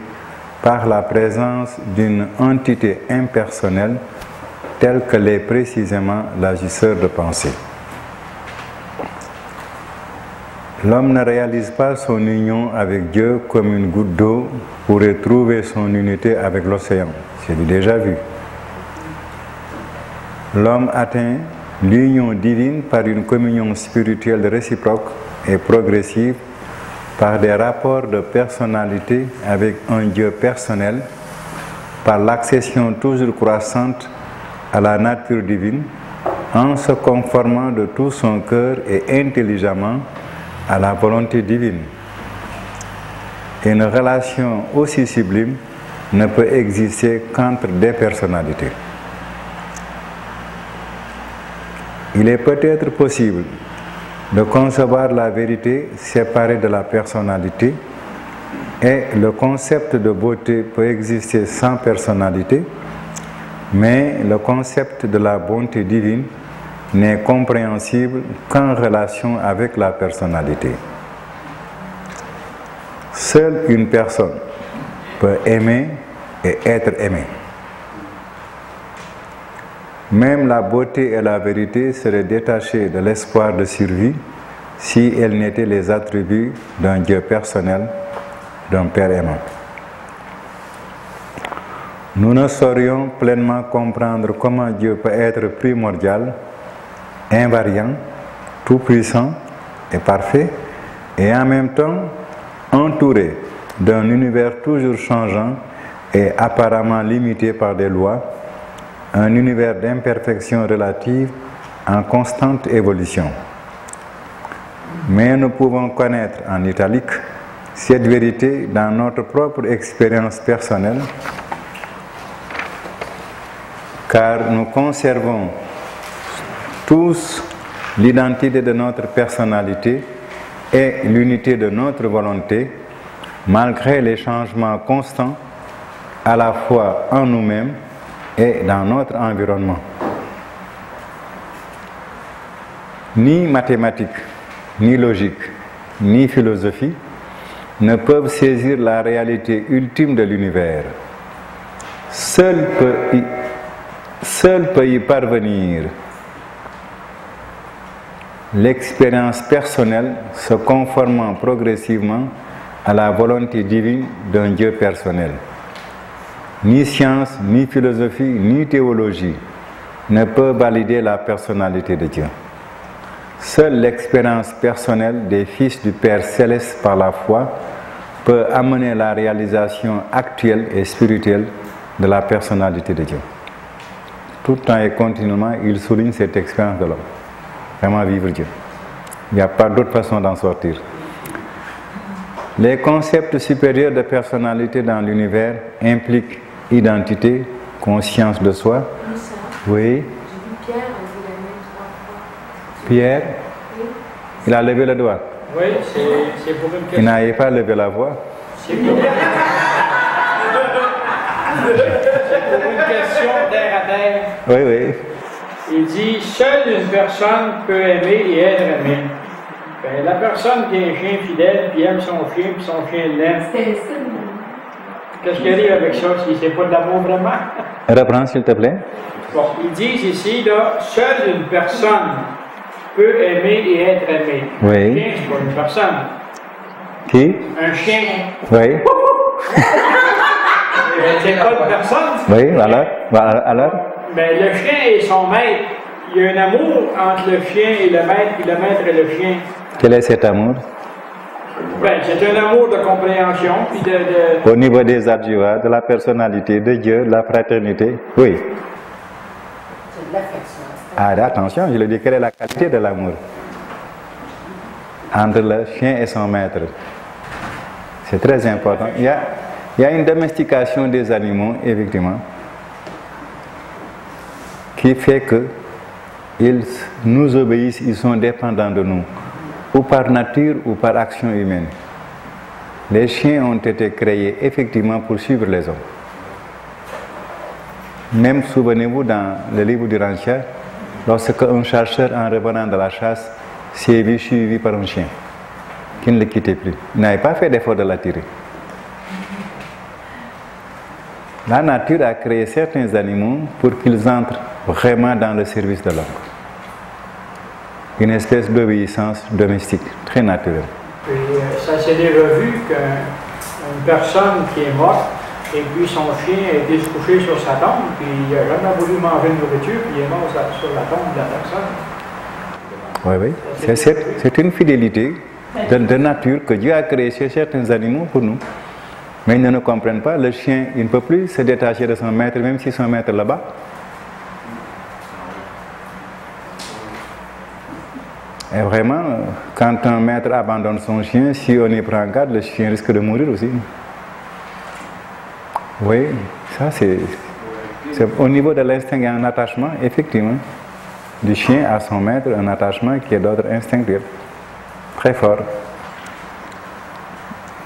par la présence d'une entité impersonnelle telle que l'est précisément l'agisseur de pensée. L'homme ne réalise pas son union avec Dieu comme une goutte d'eau pourrait trouver son unité avec l'océan. C'est déjà vu. L'homme atteint l'union divine par une communion spirituelle réciproque et progressive par des rapports de personnalité avec un Dieu personnel, par l'accession toujours croissante à la nature divine, en se conformant de tout son cœur et intelligemment à la volonté divine. Une relation aussi sublime ne peut exister qu'entre des personnalités. Il est peut-être possible de concevoir la vérité séparée de la personnalité, et le concept de beauté peut exister sans personnalité, mais le concept de la bonté divine n'est compréhensible qu'en relation avec la personnalité. Seule une personne peut aimer et être aimée. Même la beauté et la vérité seraient détachées de l'espoir de survie si elles n'étaient les attributs d'un Dieu personnel, d'un Père aimant. Nous ne saurions pleinement comprendre comment Dieu peut être primordial, invariant, tout-puissant et parfait, et en même temps entouré d'un univers toujours changeant et apparemment limité par des lois, un univers d'imperfection relative en constante évolution. Mais nous pouvons connaître en italique cette vérité dans notre propre expérience personnelle, car nous conservons tous l'identité de notre personnalité et l'unité de notre volonté, malgré les changements constants à la fois en nous-mêmes et dans notre environnement. Ni mathématiques, ni logique, ni philosophie ne peuvent saisir la réalité ultime de l'univers. Seul peut y parvenir l'expérience personnelle se conformant progressivement à la volonté divine d'un Dieu personnel. Ni science, ni philosophie, ni théologie ne peuvent valider la personnalité de Dieu. Seule l'expérience personnelle des fils du Père céleste par la foi peut amener la réalisation actuelle et spirituelle de la personnalité de Dieu. Tout le temps et continuellement, il souligne cette expérience de l'homme. Vraiment vivre Dieu. Il n'y a pas d'autre façon d'en sortir. Les concepts supérieurs de personnalité dans l'univers impliquent identité, conscience de soi. Oui. J'ai vu Pierre lever la main 3 fois. Pierre, il a levé le doigt. Oui, c'est pour une question. Il n'avait pas levé la voix. C'est pour une question terre à terre. Oui, oui. Il dit, seule une personne peut aimer et être aimée. Ben, la personne qui est un chien fidèle, puis aime son chien, puis son chien l'aime. Qu'est-ce qui arrive avec ça si c'est pas de l'amour vraiment? Reprends s'il te plaît. Bon, ils disent ici, là, seule une personne peut aimer et être aimée. Oui. Un chien, c'est pas une personne. Qui? Un chien. Oui. C'est pas une personne. Oui, alors? Ben, le chien et son maître, il y a un amour entre le chien et le maître, puis le maître et le chien. Quel est cet amour? Ben, c'est un amour de compréhension, puis de... Au niveau des adjuvants, de la personnalité, de Dieu, de la fraternité, oui. C'est de l'affection. Ah, attention, je le dis, quelle est la qualité de l'amour entre le chien et son maître? C'est très important. Il y a une domestication des animaux, effectivement, qui fait qu'ils nous obéissent, ils sont dépendants de nous, ou par nature ou par action humaine. Les chiens ont été créés effectivement pour suivre les hommes. Même, souvenez-vous, dans le livre du Rancher, lorsque un chasseur, en revenant de la chasse, s'est vu suivi par un chien, qui ne le quittait plus. Il n'avait pas fait d'effort de l'attirer. La nature a créé certains animaux pour qu'ils entrent vraiment dans le service de l'homme. une espèce d'obéissance domestique, très naturelle. Et ça s'est déjà vu qu'une personne qui est morte, et puis son chien a été couché sur sa tombe, puis il n'a jamais voulu manger de nourriture, puis il est mort sur la tombe de la personne. Oui, oui. C'est une fidélité de nature que Dieu a créée chez certains animaux pour nous. Mais ils ne nous comprennent pas. Le chien, il ne peut plus se détacher de son maître, même si son maître là-bas. Et vraiment, quand un maître abandonne son chien, si on y prend garde, le chien risque de mourir aussi. Oui, ça c'est au niveau de l'instinct, il y a un attachement, effectivement, du chien à son maître, un attachement qui est d'ordre instinctif, très fort.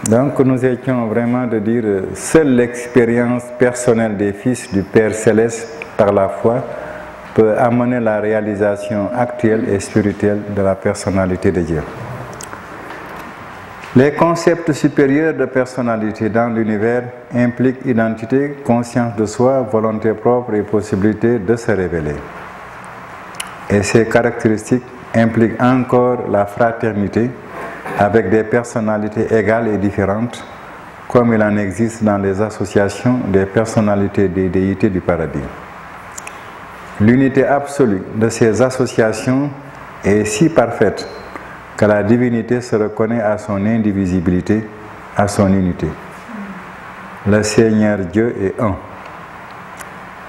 Donc nous étions vraiment de dire, seule l'expérience personnelle des fils du Père Céleste par la foi peut amener la réalisation actuelle et spirituelle de la personnalité de Dieu. Les concepts supérieurs de personnalité dans l'univers impliquent identité, conscience de soi, volonté propre et possibilité de se révéler. Et ces caractéristiques impliquent encore la fraternité avec des personnalités égales et différentes, comme il en existe dans les associations des personnalités des déités du paradis. L'unité absolue de ces associations est si parfaite que la divinité se reconnaît à son indivisibilité, à son unité. Le Seigneur Dieu est un.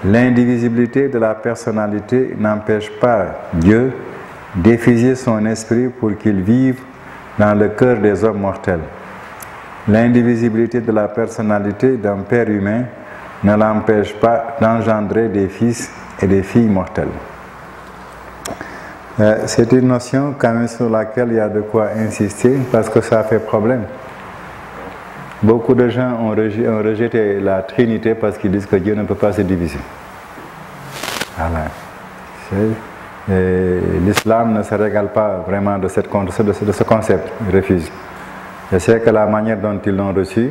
L'indivisibilité de la personnalité n'empêche pas Dieu d'effuser son esprit pour qu'il vive dans le cœur des hommes mortels. L'indivisibilité de la personnalité d'un Père humain ne l'empêche pas d'engendrer des fils et des filles mortelles. C'est une notion quand même sur laquelle il y a de quoi insister parce que ça fait problème. Beaucoup de gens ont rejeté la Trinité parce qu'ils disent que Dieu ne peut pas se diviser. Voilà. L'islam ne se régale pas vraiment de ce concept, il refuse. Je sais que la manière dont ils l'ont reçu,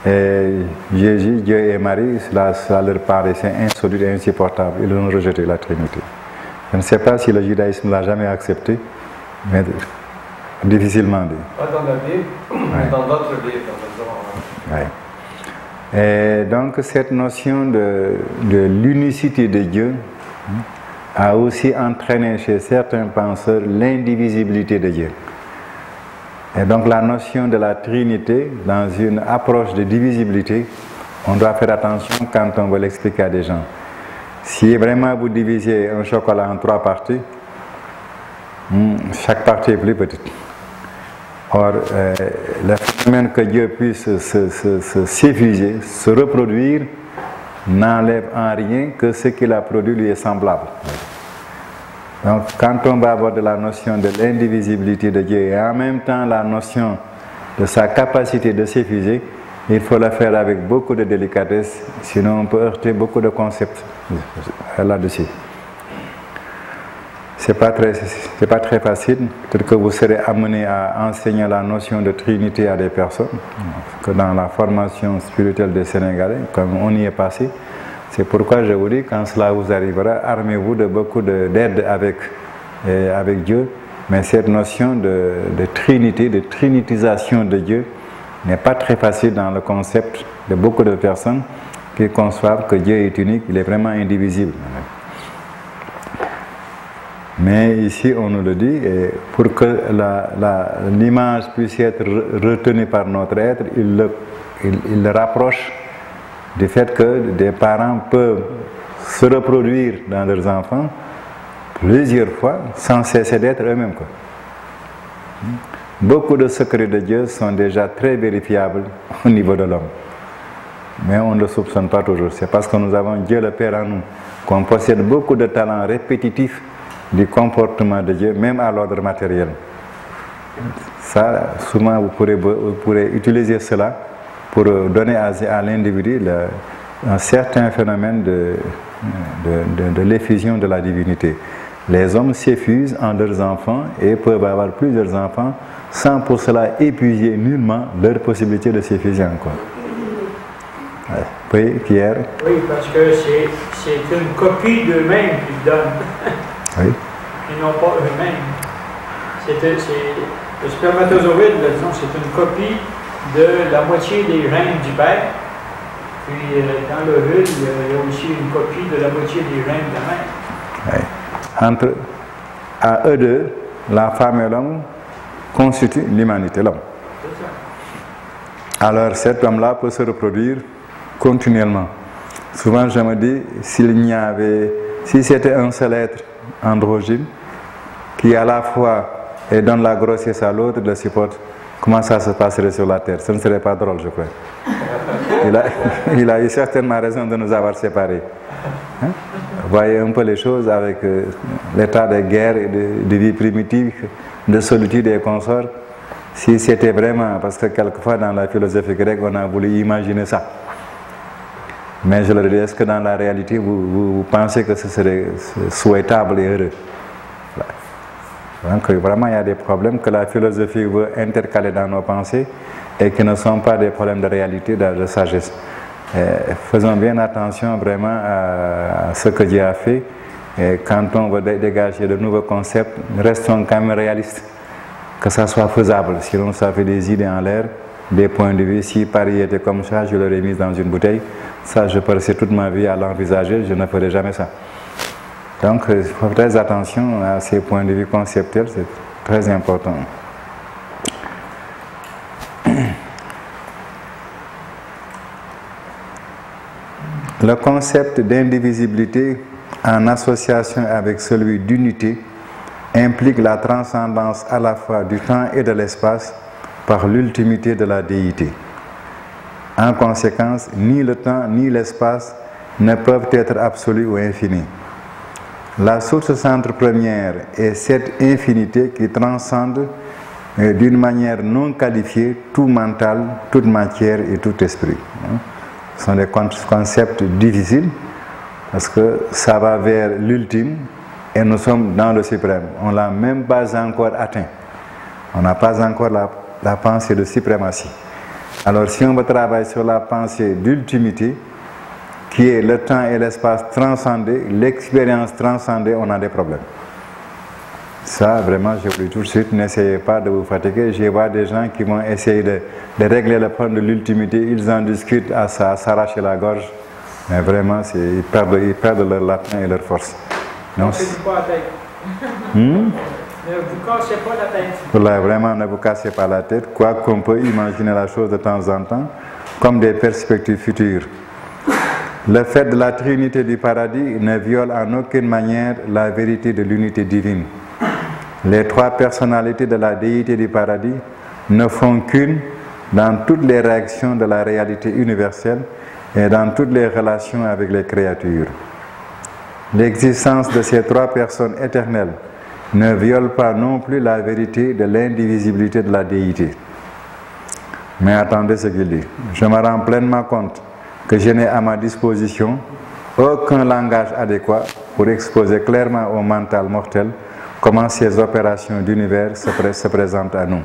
et Jésus, Dieu et Marie, ça leur paraissait insolite et insupportable. Ils ont rejeté la Trinité. Je ne sais pas si le judaïsme ne l'a jamais accepté, mais difficilement. Pas dans la Bible, mais dans d'autres livres. Ouais. Et donc cette notion de l'unicité de Dieu a aussi entraîné chez certains penseurs l'indivisibilité de Dieu. Et donc la notion de la Trinité, dans une approche de divisibilité, on doit faire attention quand on veut l'expliquer à des gens. Si vraiment vous divisez un chocolat en 3 parties, chaque partie est plus petite. Or, le phénomène que Dieu puisse s'effuser, se reproduire, n'enlève en rien que ce qu'il a produit lui est semblable. Donc, quand on va avoir de la notion de l'indivisibilité de Dieu et en même temps la notion de sa capacité de s'effuser, il faut le faire avec beaucoup de délicatesse, sinon on peut heurter beaucoup de concepts là-dessus. C'est pas très facile. Peut-être que vous serez amené à enseigner la notion de Trinité à des personnes, que dans la formation spirituelle des Sénégalais, comme on y est passé. C'est pourquoi je vous dis, quand cela vous arrivera, armez-vous de beaucoup d'aide avec Dieu. Mais cette notion de Trinité, de trinitisation de Dieu, n'est pas très facile dans le concept de beaucoup de personnes qui conçoivent que Dieu est unique, il est vraiment indivisible. Mais ici, on nous le dit, et pour que l'image puisse être retenue par notre être, il le rapproche du fait que des parents peuvent se reproduire dans leurs enfants plusieurs fois sans cesser d'être eux-mêmes. Beaucoup de secrets de Dieu sont déjà très vérifiables au niveau de l'homme. Mais on ne le soupçonne pas toujours. C'est parce que nous avons Dieu le Père en nous, qu'on possède beaucoup de talents répétitifs du comportement de Dieu, même à l'ordre matériel. Ça, souvent, vous pourrez utiliser cela pour donner à l'individu un certain phénomène de l'effusion de la divinité. Les hommes s'effusent en leurs enfants et peuvent avoir plusieurs enfants sans pour cela épuiser nullement leur possibilité de s'effuser encore. Oui, Pierre? Oui, parce que c'est une copie d'eux-mêmes qu'ils donnent. Oui. Ils n'ont pas eux-mêmes. Le spermatozoïde, disons, c'est une copie de la moitié des gènes du père. Puis dans l'ovule, il y a aussi une copie de la moitié des gènes de la mère. Oui. Entre à eux deux, la femme et l'homme constituent l'humanité, l'homme. Alors cet homme-là peut se reproduire continuellement. Souvent je me dis, si c'était un seul être androgyne, qui à la fois donne la grossesse à l'autre, le supporte, comment ça se passerait sur la terre? Ce ne serait pas drôle, je crois. Il a eu certainement raison de nous avoir séparés. Hein? Voyez un peu les choses avec l'état de guerre et de vie primitive, de solitude et consorts. Si c'était vraiment, parce que quelquefois dans la philosophie grecque, on a voulu imaginer ça. Mais je leur dis, est-ce que dans la réalité, vous pensez que ce serait souhaitable et heureux? Donc vraiment, il y a des problèmes que la philosophie veut intercaler dans nos pensées et qui ne sont pas des problèmes de réalité, de sagesse. Faisons bien attention vraiment à ce que Dieu a fait. Et quand on veut dégager de nouveaux concepts, restons quand même réalistes. Que ça soit faisable, sinon ça fait des idées en l'air, des points de vue. Si Paris était comme ça, je l'aurais mis dans une bouteille. Ça, je passais toute ma vie à l'envisager, je ne ferai jamais ça. Donc, il faut faire très attention à ces points de vue conceptuels, c'est très important. Le concept d'indivisibilité en association avec celui d'unité implique la transcendance à la fois du temps et de l'espace par l'ultimité de la déité. En conséquence, ni le temps ni l'espace ne peuvent être absolus ou infinis. La source centre première est cette infinité qui transcende d'une manière non qualifiée tout mental, toute matière et tout esprit. Ce sont des concepts difficiles parce que ça va vers l'ultime et nous sommes dans le suprême. On ne l'a même pas encore atteint. On n'a pas encore la pensée de suprématie. Alors si on veut travailler sur la pensée d'ultimité, qui est le temps et l'espace transcendés, l'expérience transcendée, on a des problèmes. Ça, vraiment, je vous dis tout de suite, n'essayez pas de vous fatiguer. Je vois des gens qui vont essayer de régler le problème de l'ultimité, ils en discutent à s'arracher la gorge, mais vraiment, ils perdent leur latin et leur force. Ne vous cassez pas la tête. Ne vous cassez pas la tête. Là, vraiment, ne vous cassez pas la tête, quoi qu'on peut imaginer la chose de temps en temps, comme des perspectives futures. Le fait de la Trinité du paradis ne viole en aucune manière la vérité de l'unité divine. Les trois personnalités de la déité du paradis ne font qu'une dans toutes les réactions de la réalité universelle et dans toutes les relations avec les créatures. L'existence de ces trois personnes éternelles ne viole pas non plus la vérité de l'indivisibilité de la déité. Mais attendez ce qu'il dit. Je me rends pleinement compte que je n'ai à ma disposition aucun langage adéquat pour exposer clairement au mental mortel comment ces opérations d'univers se présentent à nous.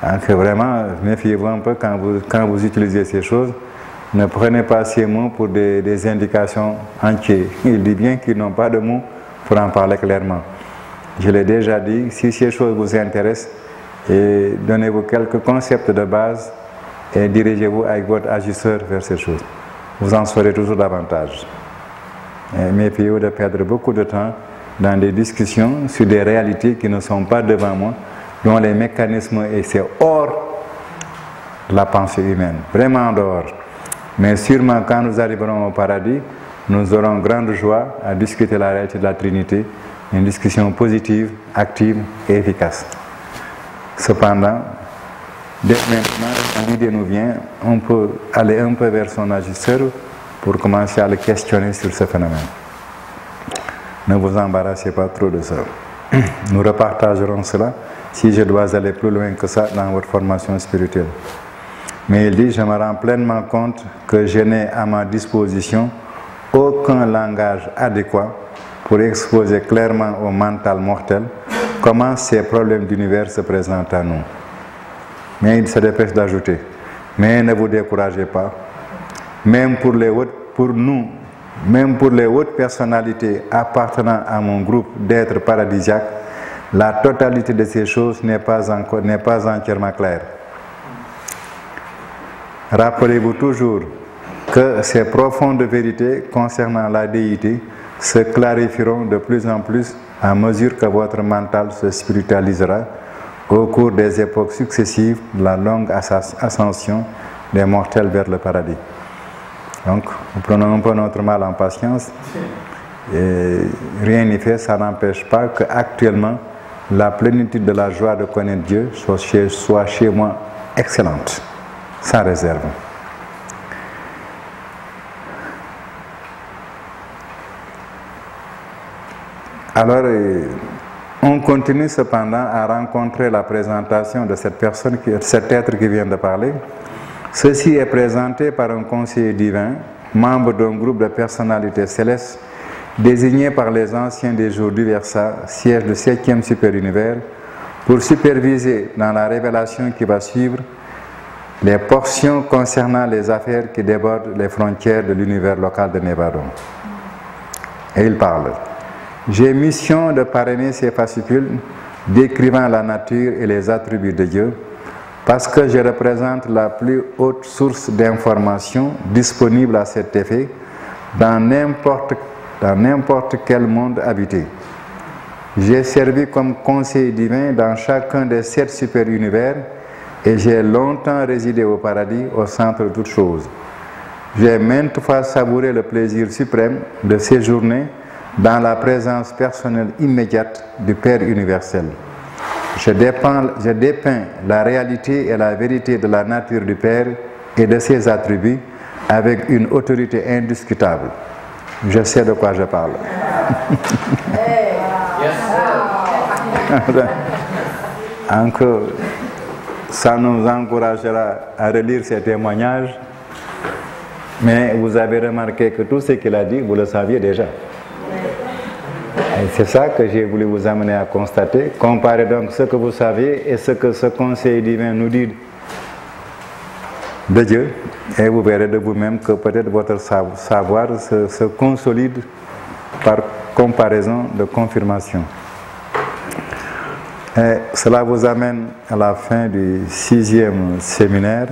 Donc vraiment, méfiez-vous un peu quand vous utilisez ces choses. Ne prenez pas ces mots pour des indications entières. Il dit bien qu'ils n'ont pas de mots pour en parler clairement. Je l'ai déjà dit, si ces choses vous intéressent, donnez-vous quelques concepts de base et dirigez-vous avec votre agisseur vers ces choses. Vous en saurez toujours davantage. Méfiez-vous de perdre beaucoup de temps dans des discussions sur des réalités qui ne sont pas devant moi, dont les mécanismes, et c'est hors de la pensée humaine, vraiment en dehors. Mais sûrement quand nous arriverons au paradis, nous aurons grande joie à discuter la réalité de la Trinité, une discussion positive, active et efficace. Cependant, dès maintenant, quand l'idée nous vient, on peut aller un peu vers son agisseur pour commencer à le questionner sur ce phénomène. Ne vous embarrassez pas trop de ça. Nous repartagerons cela si je dois aller plus loin que ça dans votre formation spirituelle. Mais il dit, je me rends pleinement compte que je n'ai à ma disposition aucun langage adéquat pour exposer clairement au mental mortel comment ces problèmes d'univers se présentent à nous. Mais il se dépêche d'ajouter, mais ne vous découragez pas, même pour nous, même pour les hautes personnalités appartenant à mon groupe d'êtres paradisiaques, la totalité de ces choses n'est pas entièrement claire. Rappelez-vous toujours que ces profondes vérités concernant la déité se clarifieront de plus en plus à mesure que votre mental se spiritualisera au cours des époques successives de la longue ascension des mortels vers le paradis. Donc, nous prenons un peu notre mal en patience et rien n'y fait, ça n'empêche pas qu'actuellement la plénitude de la joie de connaître Dieu soit chez moi excellente, sans réserve. Alors, on continue cependant à rencontrer la présentation de cette personne, cet être qui vient de parler. Ceci est présenté par un conseiller divin, membre d'un groupe de personnalités célestes, désigné par les anciens des jours du Versa, siège du 7e super-univers, pour superviser dans la révélation qui va suivre les portions concernant les affaires qui débordent les frontières de l'univers local de Nevadon. Et il parle. J'ai mission de parrainer ces fascicules décrivant la nature et les attributs de Dieu parce que je représente la plus haute source d'information disponible à cet effet dans n'importe quel monde habité. J'ai servi comme conseiller divin dans chacun des 7 super-univers et j'ai longtemps résidé au paradis, au centre de toutes choses. J'ai maintes fois savouré le plaisir suprême de séjourner dans la présence personnelle immédiate du Père universel. Je dépeins la réalité et la vérité de la nature du Père et de ses attributs avec une autorité indiscutable. Je sais de quoi je parle. Encore, ça nous encouragera à relire ces témoignages, mais vous avez remarqué que tout ce qu'il a dit, vous le saviez déjà. C'est ça que j'ai voulu vous amener à constater. Comparez donc ce que vous saviez et ce que ce conseil divin nous dit de Dieu, et vous verrez de vous-même que peut-être votre savoir se consolide par comparaison de confirmation. Et cela vous amène à la fin du 6e séminaire.